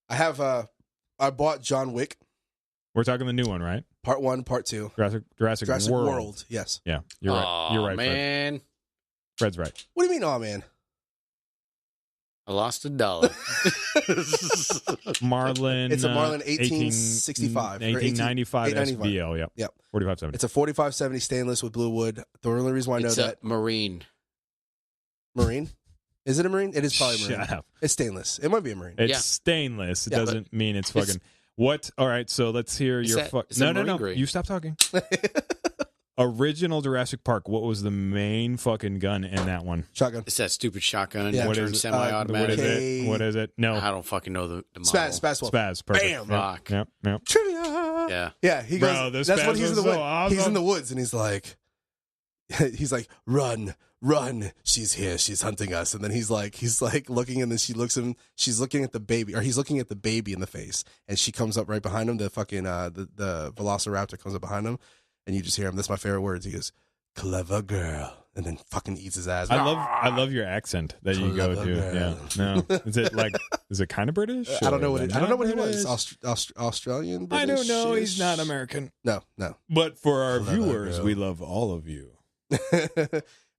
I have I bought John Wick. We're talking the new one, right? Part 1, Part 2. Jurassic World. Yes. Yeah, you're right. You're right, man. Fred's right. What do you mean, oh man? I lost $1. Marlin. It's a Marlin 1865. 1895 1895. SBL. Yep. Yep. 4570. It's a 4570 stainless with blue wood. The only reason why I know It's that. a Marine. Marine? Is it a Marine? It is probably a Marine. Shut up. It's stainless. It might be a Marine. It's Yeah. stainless. It Yeah, doesn't mean it's fucking. What? All right. So let's hear your fuck. it's a No. Marine grade. You stop talking. Original Jurassic Park. What was the main fucking gun in that one? Shotgun. It's that stupid shotgun Yeah. that What turns is it? semi-automatic. What is it? What is it? No. I don't fucking know the model. Spaz 12. Spaz. Perfect. Bam. Fuck. Yep. Trivia. Yeah. Yeah, he goes. Bro, this that's Spaz what he's in was the so woods. He's awesome. in the woods, and he's like, run. She's here. She's hunting us. And then he's like looking, and then she looks him. She's looking at the baby, or he's looking at the baby in the face, and she comes up right behind him. The fucking the Velociraptor comes up behind him, and you just hear him. That's my favorite words. He goes, "Clever girl," and then fucking eats his ass. I love your accent that you go Clever to. girl. Yeah. No. Is it kind of British? I don't know what or I don't know what he British? was. Australian. I don't know. British-ish? He's not American. No. But for our Clever viewers, girl. we love all of you.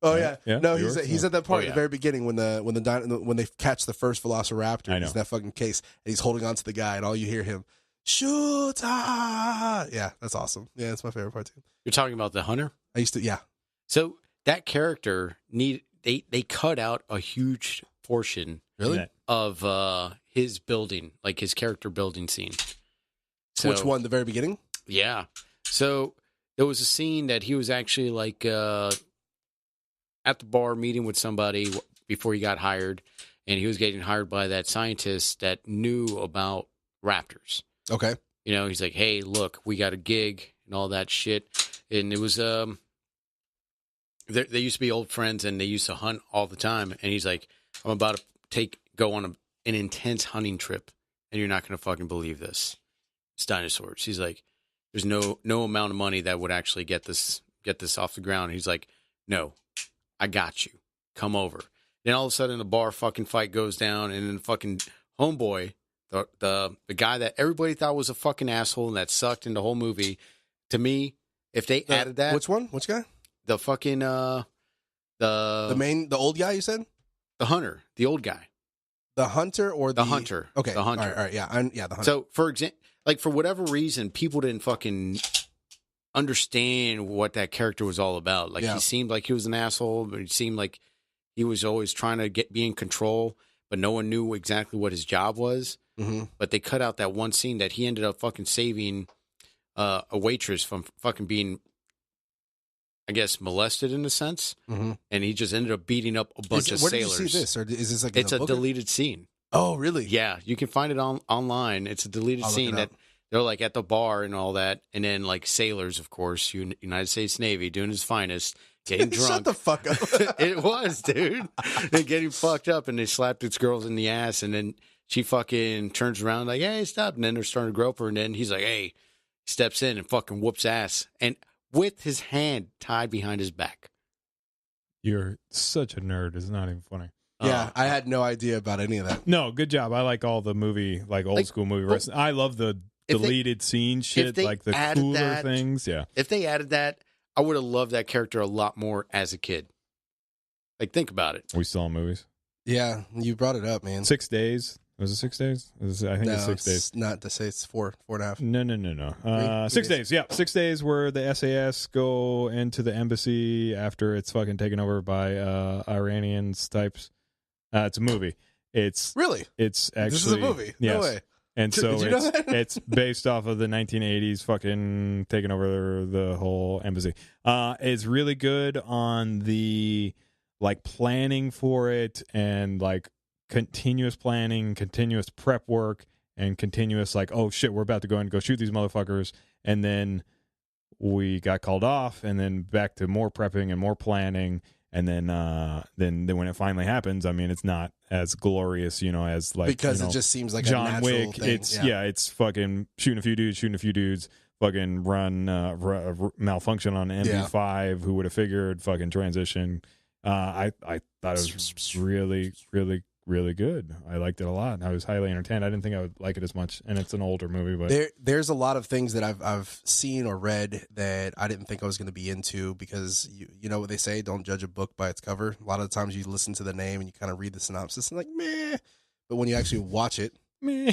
Oh yeah, Yeah, no, yours? he's at that part Oh, at yeah. the very beginning when they catch the first Velociraptor. I know. He's in that fucking case, and he's holding on to the guy, and all you hear him, shoot! Yeah, that's awesome. Yeah, that's my favorite part too. You're talking about the hunter? I used to, yeah, So that character they cut out a huge portion really. That- of his building, like his character building scene. So, Which one? The very beginning? Yeah. So there was a scene that he was actually like at the bar meeting with somebody before he got hired, and he was getting hired by that scientist that knew about raptors. Okay, You know, he's like, "Hey, look, we got a gig and all that shit." And it was they used to be old friends, and they used to hunt all the time. And he's like, "I'm about to go on an intense hunting trip, and you're not going to fucking believe this. It's dinosaurs." He's like, "There's no amount of money that would actually get this off the ground." He's like, "No, I got you. Come over." Then all of a sudden, the bar fucking fight goes down, and then fucking homeboy, the guy that everybody thought was a fucking asshole and that sucked in the whole movie. To me, if they added that, which one? Which guy? the fucking The old guy you said? the hunter, the old guy, The hunter or the hunter, Okay, the hunter. All right, yeah, the hunter. So, for example, like for whatever reason, people didn't fucking understand what that character was all about. Like Yeah. he seemed like he was an asshole, but he seemed like he was always trying to be in control, but no one knew exactly what his job was. Mm-hmm. But they cut out that one scene that he ended up fucking saving a waitress from fucking being, I guess, molested in a sense, Mm-hmm. and he just ended up beating up a bunch of Where sailors. did you see this, or is this like in It's a book? deleted scene. Oh, really? Yeah, you can find it online. It's a deleted I'll look scene it that up. they're like at the bar and all that, and then like sailors, of course, United States Navy doing his finest, getting drunk. Shut the fuck up. It was, dude. They're getting fucked up, and they slapped this girl in the ass, and then she fucking turns around like, "Hey, stop!" And then they're starting to grope her, and then he's like, "Hey," steps in and fucking whoops ass, and with his hand tied behind his back. You're such a nerd. It's not even funny. Yeah, I had no idea about any of that. No, good job. I like all the movie, like old Like, school movie. well, wrestling. I love the if they- deleted scene shit, they like the added cooler that- things. Yeah. If they added that, I would have loved that character a lot more as a kid. Like, think about it. We still in movies. Yeah, you brought it up, man. 6 days. Was it 6 days? I think it's 6 days. Not to say it's four and a half. No. Three 6 days. days. Yeah, 6 days where the SAS go into the embassy after it's fucking taken over by Iranians types. It's a movie. It's Really? actually This is a movie? Yes. No way. And so Did you know that? it's based off of the 1980s fucking taking over the whole embassy. It's really good on the like planning for it and like continuous planning, continuous prep work, and continuous like, oh shit, we're about to go and go shoot these motherfuckers, and then we got called off, and then back to more prepping and more planning, and then when it finally happens, I mean, it's not as glorious, as like Because you know, it just seems like John a natural Wick. thing. It's it's fucking shooting a few dudes, fucking run malfunction on MB5. Who would have figured? Fucking transition. I thought it was really, really really good. I liked it a lot. I was highly entertained. I didn't think I would like it as much, and it's an older movie. But there's a lot of things that I've seen or read that I didn't think I was going to be into, because you know what they say, don't judge a book by its cover. A lot of the times you listen to the name and you kind of read the synopsis and like, meh. But when you actually watch it, meh.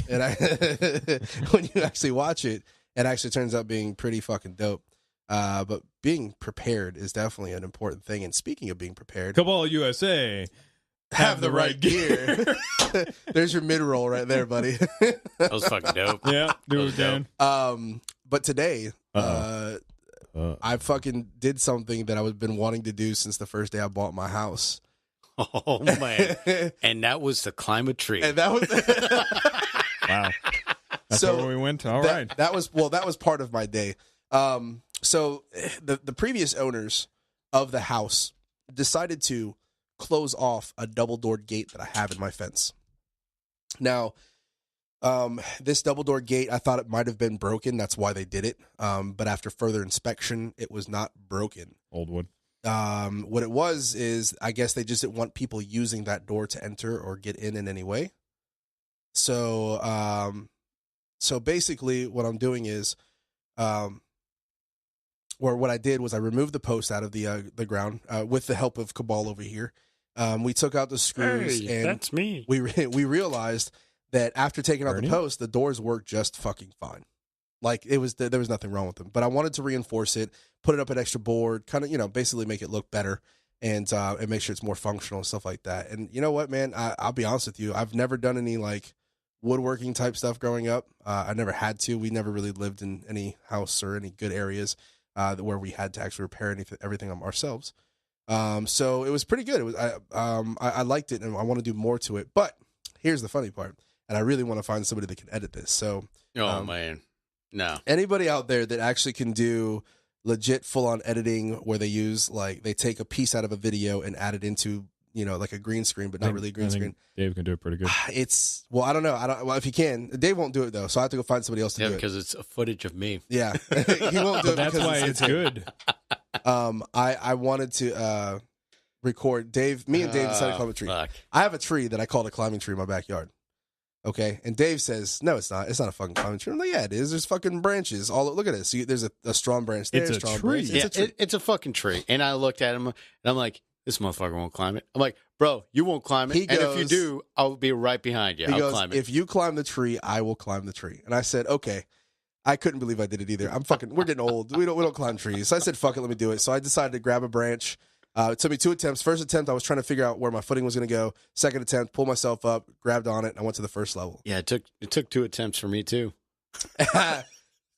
When you actually watch it, it actually turns out being pretty fucking dope. But being prepared is definitely an important thing. And speaking of being prepared, Cabal USA, have the right gear. There's your mid-roll right there, buddy. That was fucking dope. Yeah, do it again. But today, I fucking did something that I've been wanting to do since the first day I bought my house. Oh man! And that was to climb a tree. And that was wow. That's so where we went. All right. That was part of my day. So the previous owners of the house decided to close off a double-doored gate that I have in my fence. Now, this double-door gate, I thought it might have been broken. That's why they did it. But after further inspection, it was not broken. Old wood. What it was is, I guess they just didn't want people using that door to enter or get in any way. So, so basically what I'm doing is, or what I did was I removed the post out of the ground, with the help of Cabal over here. We took out the screws, and that's me. We realized that after taking out Bernie? the post, the doors worked just fucking fine. Like there was nothing wrong with them. But I wanted to reinforce it, put it up an extra board, kind of, basically make it look better, and make sure it's more functional and stuff like that. And you know what, man? I'll be honest with you. I've never done any like woodworking type stuff growing up. I never had to. We never really lived in any house or any good areas where we had to actually repair everything ourselves. So it was pretty good. It was I liked it, and I want to do more to it. But here's the funny part, and I really want to find somebody that can edit this. So, Man, no. Anybody out there that actually can do legit full on editing, where they use they take a piece out of a video and add it into like a green screen, but not really a green screen. Dave can do it pretty good. I don't know. Well, if he can, Dave won't do it though. So I have to go find somebody else to do it. Because it's a footage of me. Yeah, he won't do it. That's why it's good. I wanted to record Dave. Me and Dave decided to climb a tree. Fuck. I have a tree that I called a climbing tree in my backyard. Okay, and Dave says, "No, it's not. It's not a fucking climbing tree." I'm like, "Yeah, it is. There's fucking branches. Look at this. There's a strong branch there. It's a strong tree. Branch. Yeah, It's a tree. it's a fucking tree. And I looked at him, and I'm like, this motherfucker won't climb it. I'm like, bro, you won't climb it. He And if you goes- do, I'll be right behind you. He I'll goes, climb it. "If you climb the tree, I will climb the tree." And I said, "Okay." I couldn't believe I did it either. We're getting old. We don't climb trees. So I said, "Fuck it, let me do it." So I decided to grab a branch. It took me 2 attempts. First attempt, I was trying to figure out where my footing was going to go. Second attempt, pulled myself up, grabbed on it, and I went to the first level. Yeah, it took 2 attempts for me too.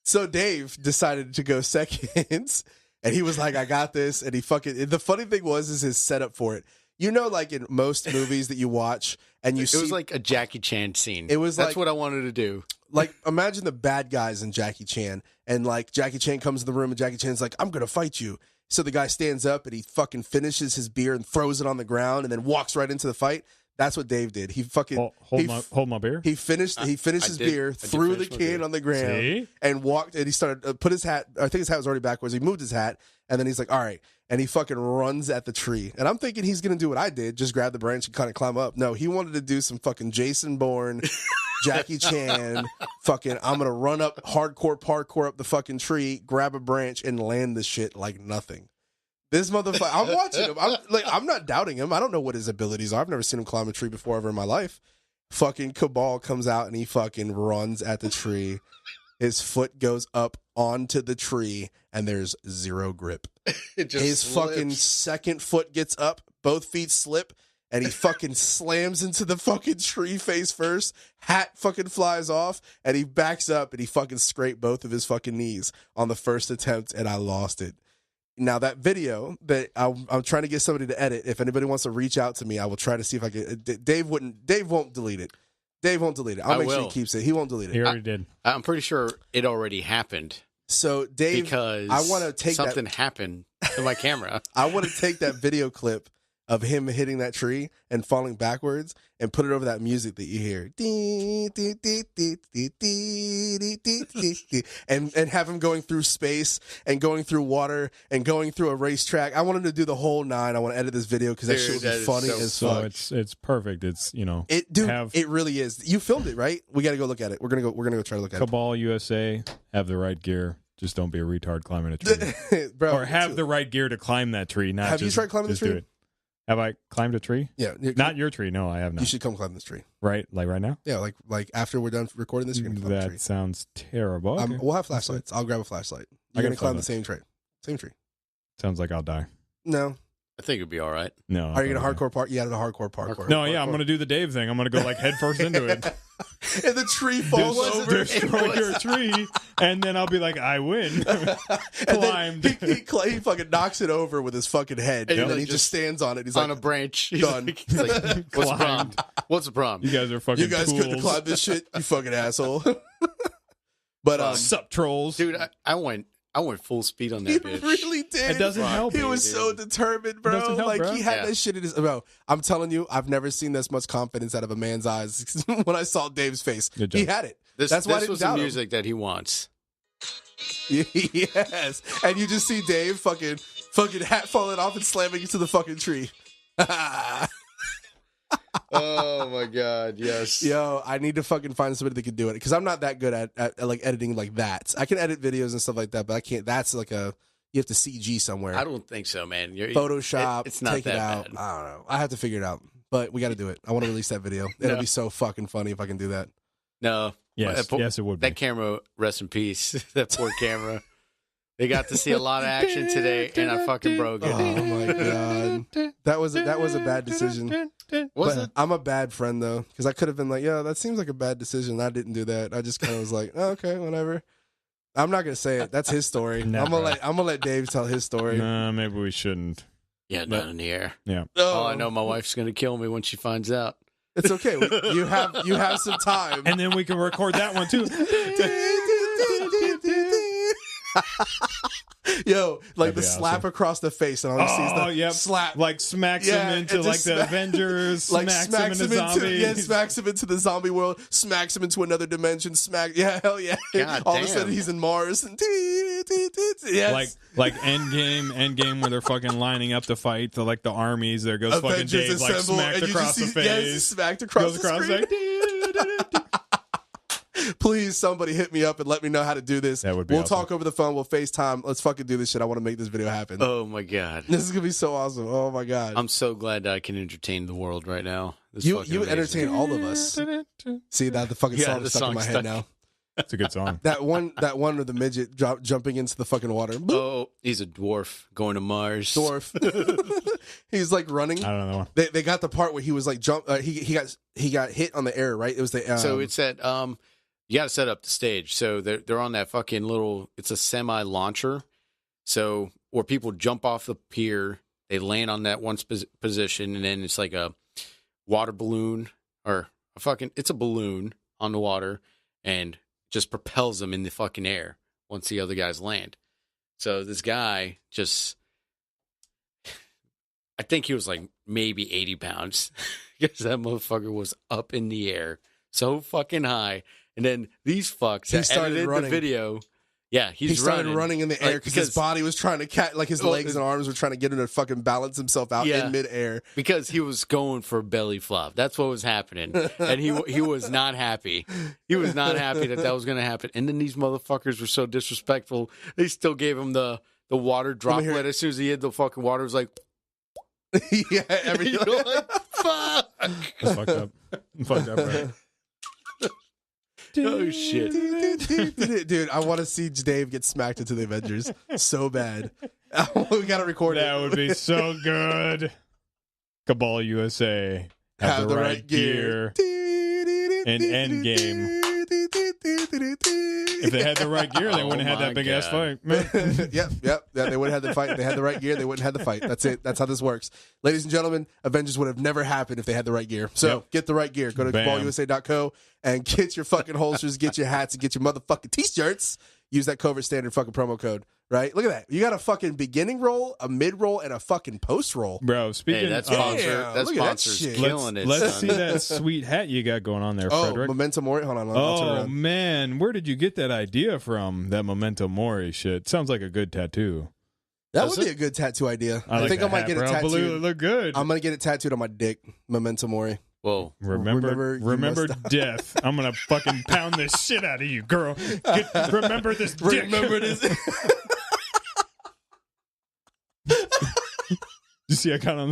So Dave decided to go second, and he was like, "I got this." And the funny thing is his setup for it. Like in most movies that you watch, and It was like a Jackie Chan scene. It was That's like- what I wanted to do. like, imagine the bad guys in Jackie Chan, and like Jackie Chan comes in the room, and Jackie Chan's like, "I'm gonna fight you." So the guy stands up and he fucking finishes his beer and throws it on the ground, and then walks right into the fight. That's what Dave did. He fucking Hold my beer. he finished his beer, threw the finish my can beer. on the ground, See? and walked. And he started put his hat. I think his hat was already backwards. He moved his hat, and then he's like, "All right." And he fucking runs at the tree. And I'm thinking he's gonna do what I did, just grab the branch and kind of climb up. No, he wanted to do some fucking Jason Bourne, Jackie Chan, fucking. I'm gonna run up hardcore parkour up the fucking tree, grab a branch, and land this shit like nothing. This motherfucker, I'm watching him. I'm not doubting him. I don't know what his abilities are. I've never seen him climb a tree before ever in my life. Fucking Cabal comes out and he fucking runs at the tree. His foot goes up onto the tree and there's zero grip. His fucking second foot gets up, both feet slip, and he fucking slams into the fucking tree face first. Hat fucking flies off, and he backs up and he fucking scraped both of his fucking knees on the first attempt, and I lost it. Now that video that I'm trying to get somebody to edit, if anybody wants to reach out to me, I will try to see if I can. Dave won't delete it. Dave won't delete it. I'll make sure he keeps it. He won't delete it. He already did. I'm pretty sure it already happened. So Dave, Because I want to take something happened to my camera. I want to take that video clip of him hitting that tree and falling backwards and put it over that music that you hear. And have him going through space and going through water and going through a racetrack. I want him to do the whole 9. I want to edit this video because that shit would be funny as fuck. It's perfect. It's, it really is. You filmed it, right? We got to go look at it. We're gonna go try to look at it. Cabal USA, have the right gear. Just don't be a retard climbing a tree. Bro, or have the right gear to climb that tree. Not have you tried climbing the tree? Do it. Have I climbed a tree? Yeah. Not your tree. No, I have not. You should come climb this tree. Right? Like right now? Yeah, like after we're done recording this, you're going to climb the tree. That sounds terrible. Okay. We'll have flashlights. I'll grab a flashlight. You're going to climb the same tree. Same tree. Sounds like I'll die. No. I think it'd be all right. No. Are you going to hardcore park? Yeah, the hardcore parkour. No, yeah, I'm going to do the Dave thing. I'm going to go like head first into it. And the tree falls over. Destroy your tree. And then I'll be like, I win. Climbed. He fucking knocks it over with his fucking head. And then he just stands on it. He's on like, a branch. Done. He's like, what's the problem? What's the problem? You guys are fucking You guys tools. couldn't climb this shit, you fucking asshole. But sup, trolls. Dude, I went full speed on that he bitch. really did. It doesn't help. He was so determined, bro. Doesn't help, like bro. he had that shit in his. Bro, I'm telling you, I've never seen this much confidence out of a man's eyes. When I saw Dave's face, he had it. That's why I didn't was doubt the him. music that he wants. Yes, and you just see Dave fucking hat falling off and slamming into the fucking tree. Oh my god, yes. Yo, I need to fucking find somebody that can do it because I'm not that good at like editing like that. I can edit videos and stuff like that, but I can't. That's like you have to CG somewhere. I don't think so, man. Photoshop, it's not take that it out. bad. I don't know. I have to figure it out, but we got to do it. I want to release that video. It'll be so fucking funny if I can do that. No. Yes, yes, it would be. That camera, rest in peace. That poor camera. They got to see a lot of action today, and I fucking broke it. Oh my god, that was a bad decision. Was it? I'm a bad friend though, because I could have been like, "Yeah, that seems like a bad decision." I didn't do that. I just kind of was like, oh, "Okay, whatever." I'm not gonna say it. That's his story. I'm gonna let Dave tell his story. No, maybe we shouldn't. Yeah, not in the air. Yeah. Oh, I know my wife's gonna kill me when she finds out. It's okay. You have some time, and then we can record that one too. Yo, like the slap across the face, and all he sees the slap, like smacks him into like the Avengers, like smacks him into zombies, smacks him into the zombie world, smacks him into another dimension, hell yeah! God all damn. of a sudden he's in Mars, yes. like Endgame, where they're fucking lining up to fight the armies. There goes Avengers fucking Dave, assemble, like smacked and across the face. Yes, smacked across the screen. Please, somebody hit me up and let me know how to do this. That would be We'll awesome. Talk over the phone. We'll FaceTime. Let's fucking do this shit. I want to make this video happen. Oh my god, this is gonna be so awesome. Oh my god, I'm so glad that I can entertain the world right now. You entertain all of us. See that the fucking song the stuck in my head now. That's a good song. that one with the midget jumping into the fucking water. Oh, he's a dwarf going to Mars. Dwarf. He's like running. I don't know. They got the part where he was like jump. He got hit on the air. Right. It was the. So it's that. You got to set up the stage. So they're on that fucking little. It's a semi launcher. So where people jump off the pier, they land on that one position, and then it's like a water balloon or a fucking. It's a balloon on the water, and just propels them in the fucking air once the other guys land. So this guy just, I think he was like maybe 80 pounds because that motherfucker was up in the air so fucking high. And then these fucks that edited the video. Yeah, he started running in the air because his body was trying to catch, like his legs and arms were trying to get him to fucking balance himself out in midair. Because he was going for a belly flop. That's what was happening. And he was not happy. He was not happy that was going to happen. And then these motherfuckers were so disrespectful. They still gave him the water droplet. As soon as he hit the fucking water, it was like... yeah, everything. Like, fuck! It's fucked up. Fucked up, right? Oh shit, dude! I want to see Dave get smacked into the Avengers so bad. We gotta record that would be so good. Cabal USA have the right gear. And Endgame. If they had the right gear, they wouldn't have had that big ass fight. Yep. They would have had the fight. If they had the right gear, they wouldn't have the fight. That's it. That's how this works. Ladies and gentlemen, Avengers would have never happened if they had the right gear. So get the right gear. Go to cabalusa.co and get your fucking holsters, get your hats, and get your motherfucking t-shirts. use that Covert standard fucking promo code. Right? Look at that. You got a fucking beginning roll, a mid roll, and a fucking post roll. Bro, speaking that sponsor, that look at that sponsor's shit. killing it. Let's son. see that sweet hat you got going on there, Frederick. Memento Mori. Hold on. I'll turn Oh, around. man. Where did you get that idea from, that Memento Mori shit? Sounds like a good tattoo. That Does would be it? a good tattoo idea. I like think the I might hat, get it bro. tattooed. Blue, it look good. I'm going to get it tattooed on my dick. Memento Mori. Whoa. Remember you must- death. I'm going to fucking pound this shit out of you, girl. Remember this dick. Remember this. You see, I got on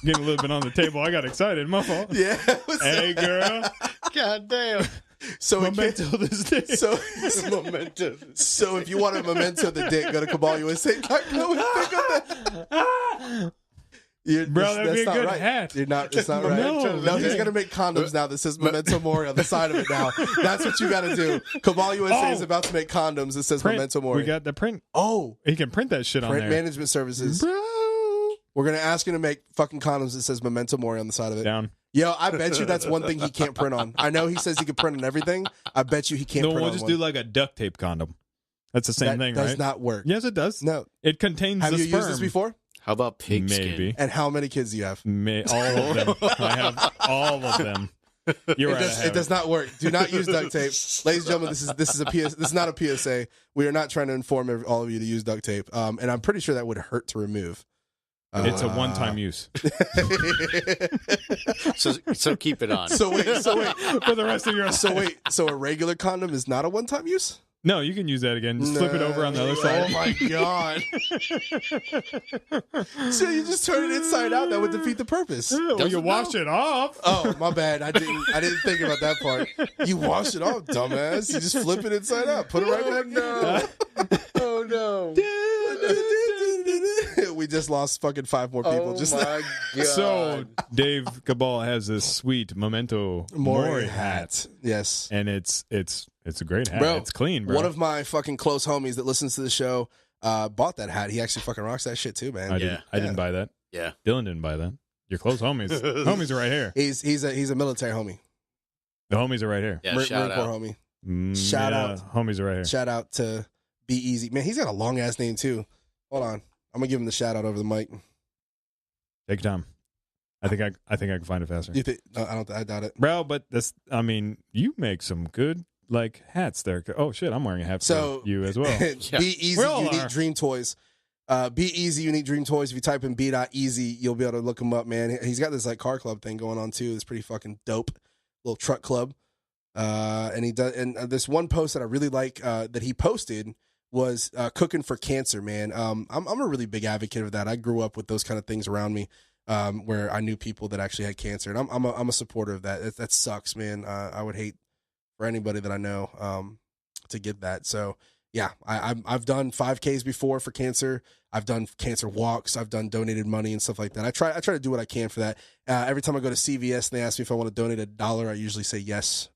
getting a little bit on the table. I got excited. My fault. Yeah. Hey, girl. God damn. So Memento this day. So, Memento. so if you want a memento of the dick, go to CabalUSA.com and pick up that. Bro, that'd be a not good right. hat. You're not. It's not right. Memento of No, the he's dick. gonna make condoms now that says Memento Mori on the side of it. Now that's what you got to do. Cabal USA is about to make condoms that says Print. Memento Mori. We got the print. Oh, He can print that shit on print there. management services. Bro. We're gonna ask him to make fucking condoms that says Memento Mori on the side of it. Down. Yo, I bet you that's one thing he can't print on. I know he says he can print on everything. I bet you he can't No, print we'll on just one. do like a duct tape condom. That's the same That thing, does right? not work. Yes, it does. No. It contains Have the you sperm. used this before? How about pig Maybe. skin? And how many kids do you have? All of them. I have all of them. You're right. It does not work. Do not use duct tape, ladies and gentlemen. This is a PS. This is not a PSA. We are not trying to inform all of you to use duct tape. And I'm pretty sure that would hurt to remove. It's a one-time use. So keep it on. So wait. For the rest of your life. So a regular condom is not a one-time use? No, you can use that again. Just flip it over on the other side. Oh my god! So you just turn it inside out. That would defeat the purpose. Well, you Doesn't wash it off. Oh my bad. I didn't think about that part. You wash it off, dumbass. You just flip it inside out. Put it right back. no. Oh no. We just lost fucking 5 more people. Oh Just my god. So Dave Cabal has this sweet Memento Mori hat, Yes. and it's a great hat. Bro, It's clean, bro. One of my fucking close homies that listens to the show bought that hat. He actually fucking rocks that shit too, man. I didn't buy that. Yeah. Dylan didn't buy that. Your close homies. Homies are right here. He's a military homie. The homies are right here. Yeah, Marine shout Corps out. homie. Shout out. Homies are right here. Shout out to Be Easy. Man, he's got a long ass name too. Hold on. I'm gonna give him the shout out over the mic. Take your time. I think I can find it faster. You think? No, I doubt it. Bro, but you make some good like hats there. Oh shit, I'm wearing a hat So for you as well. Be Easy We all Unique are. Dream Toys. Be Easy Unique Dream Toys. If you type in B.easy, you'll be able to look him up, man. He's got this like car club thing going on too. It's pretty fucking dope. Little truck club. And he does. And this one post that I really like that he posted was cooking for cancer, man. I'm a really big advocate of that. I grew up with those kind of things around me, where I knew people that actually had cancer, and I'm a supporter of that. That sucks, man. I would hate for anybody that I know to get that. So yeah, I've done 5Ks before for cancer. I've done cancer walks. I've done donated money and stuff like that. I try to do what I can for that. Every time I go to CVS and they ask me if I want to donate $1, I usually say yes.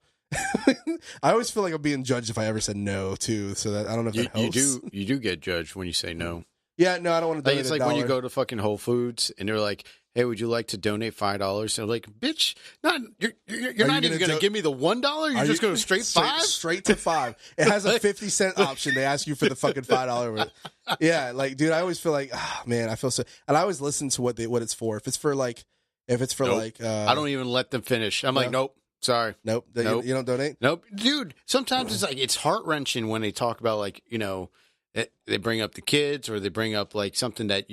I always feel like I'm being judged if I ever said no too. So that I don't know if that helps. You do get judged when you say no. Yeah, no, I don't want to Like, donate it's like $1. when you go to fucking Whole Foods and they're like, "Hey, would you like to donate $5?" And I'm like, "Bitch, you're not even gonna give me the $1. You're just going straight $5? Straight to $5. It has a 50-cent option. They ask you for the fucking $5. Yeah, like, dude, I always feel like, man, I feel so. And I always listen to what it's for. If it's for Nope. like, I don't even let them finish. I'm like, nope, sorry, nope. Nope. You don't donate. nope, dude. Sometimes it's like it's heart wrenching when they talk about like they bring up the kids or they bring up like something that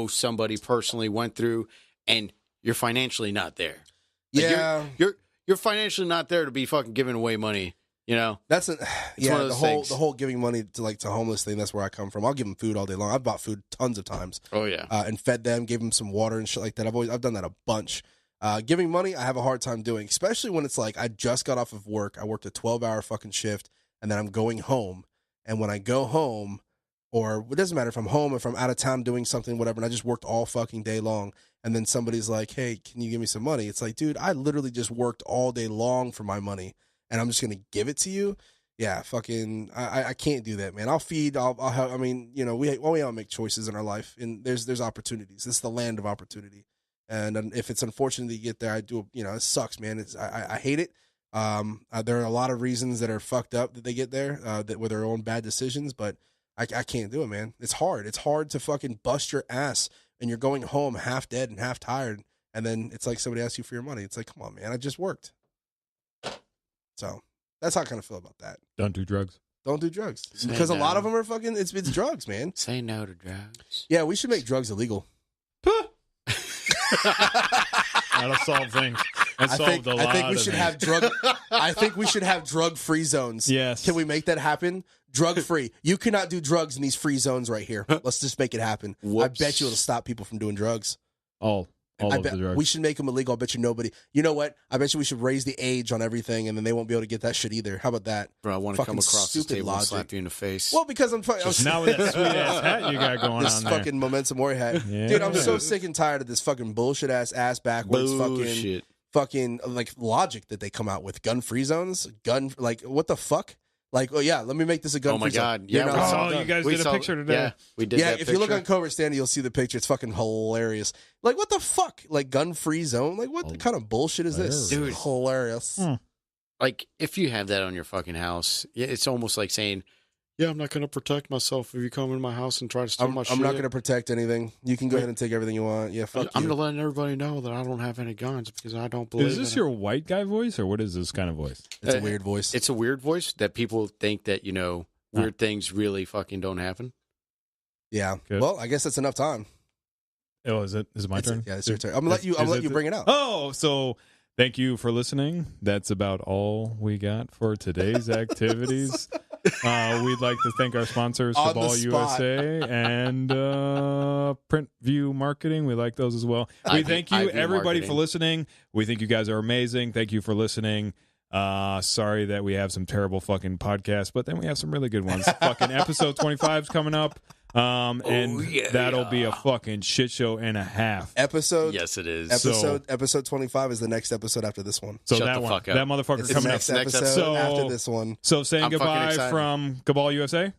somebody personally went through, and you're financially not there. Like, Yeah, you're financially not there to be fucking giving away money. that's one yeah. of those The things. whole giving money to homeless thing. That's where I come from. I'll give them food all day long. I've bought food tons of times. Oh yeah. And fed them, gave them some water and shit like that. I've done that a bunch. Giving money, I have a hard time doing, especially when it's like I just got off of work. I worked a 12-hour fucking shift, and then I'm going home. And when I go home, or it doesn't matter if I'm home, if I'm out of town doing something, whatever, and I just worked all fucking day long, and then somebody's like, "Hey, can you give me some money?" It's like, dude, I literally just worked all day long for my money, and I'm just gonna give it to you. Yeah, fucking, I can't do that, man. I'll feed, I'll help. I mean, we all make choices in our life, and there's opportunities. This is the land of opportunity, and if it's unfortunate that you get there, I do. It sucks, man. I hate it. There are a lot of reasons that are fucked up that they get there, that with their own bad decisions, but I can't do it, man. It's hard. It's hard to fucking bust your ass and you're going home half dead and half tired, and then it's like somebody asks you for your money. It's like, come on, man, I just worked. So that's how I kind of feel about that. Don't do drugs. Don't do drugs. Because a lot of them are fucking, it's drugs, man. Say no to drugs. Yeah, we should make drugs illegal. That'll solve things. I think we should have drug-free zones. Yes. Can we make that happen? Drug-free. You cannot do drugs in these free zones right here. Let's just make it happen. Whoops. I bet you it'll stop people from doing drugs. All of the drugs. We should make them illegal. I bet you nobody. You know what? I bet you we should raise the age on everything, and then they won't be able to get that shit either. How about that? Bro, I want to come across this table and slap you in the face. Well, because I'm now with that sweet ass hat you got going this on there. fucking Momentum Warrior hat. Yeah. Dude, I'm so sick and tired of this fucking bullshit ass backwards fucking like logic that they come out with. Gun-free zones? Like, what the fuck? Like, oh yeah, let me make this a gun. Oh my god! Yeah, you guys did a picture today. Yeah, we did. Yeah, that if picture. you look on Covert Standy, you'll see the picture. It's fucking hilarious. Like, what the fuck? Like, gun-free zone? Like, what kind of bullshit is this? Dude. Hilarious. Like, if you have that on your fucking house, it's almost like saying, "Yeah, I'm not going to protect myself if you come in my house and try to steal my shit." I'm not going to protect anything. You can go ahead and take everything you want. Yeah, fuck I'm you. going to let everybody know that I don't have any guns because I don't believe. Is this your white guy voice, or what is this kind of voice? It's a weird voice. It's a weird voice that people think that weird things really fucking don't happen. Yeah. Good. Well, I guess that's enough time. Oh, is it my turn? Yeah, it's your turn. I'm gonna let you bring it out. Oh, so thank you for listening. That's about all we got for today's activities. We'd like to thank our sponsors, On the Cabal spot. USA and Print View Marketing. We like those as well. We thank you, iView everybody, Marketing. for listening. We think you guys are amazing. Thank you for listening. Sorry that we have some terrible fucking podcasts, but then we have some really good ones. Fucking episode 25 is coming up. And that'll be a fucking shit show and a half. Yes, it is. Episode 25 is the next episode after this one. So Shut that the one, fuck up. that motherfucker It's the coming up. next episode So- after this one. So saying I'm fucking goodbye excited. from Cabal USA,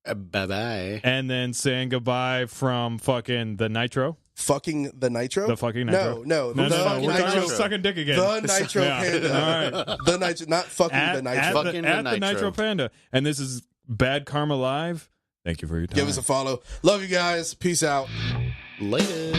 Bye-bye. and then saying goodbye from fucking the Nitro. Fucking the Nitro? The fucking Nitro. No. No, the we're talking Nitro. about sucking dick again. The Nitro Yeah. Panda. All right. The Nitro, not fucking the Nitro. Fucking at the the Nitro. Nitro Panda. And this is Bad Karma Live. Thank you for your time. Give us a follow. Love you guys. Peace out. Later.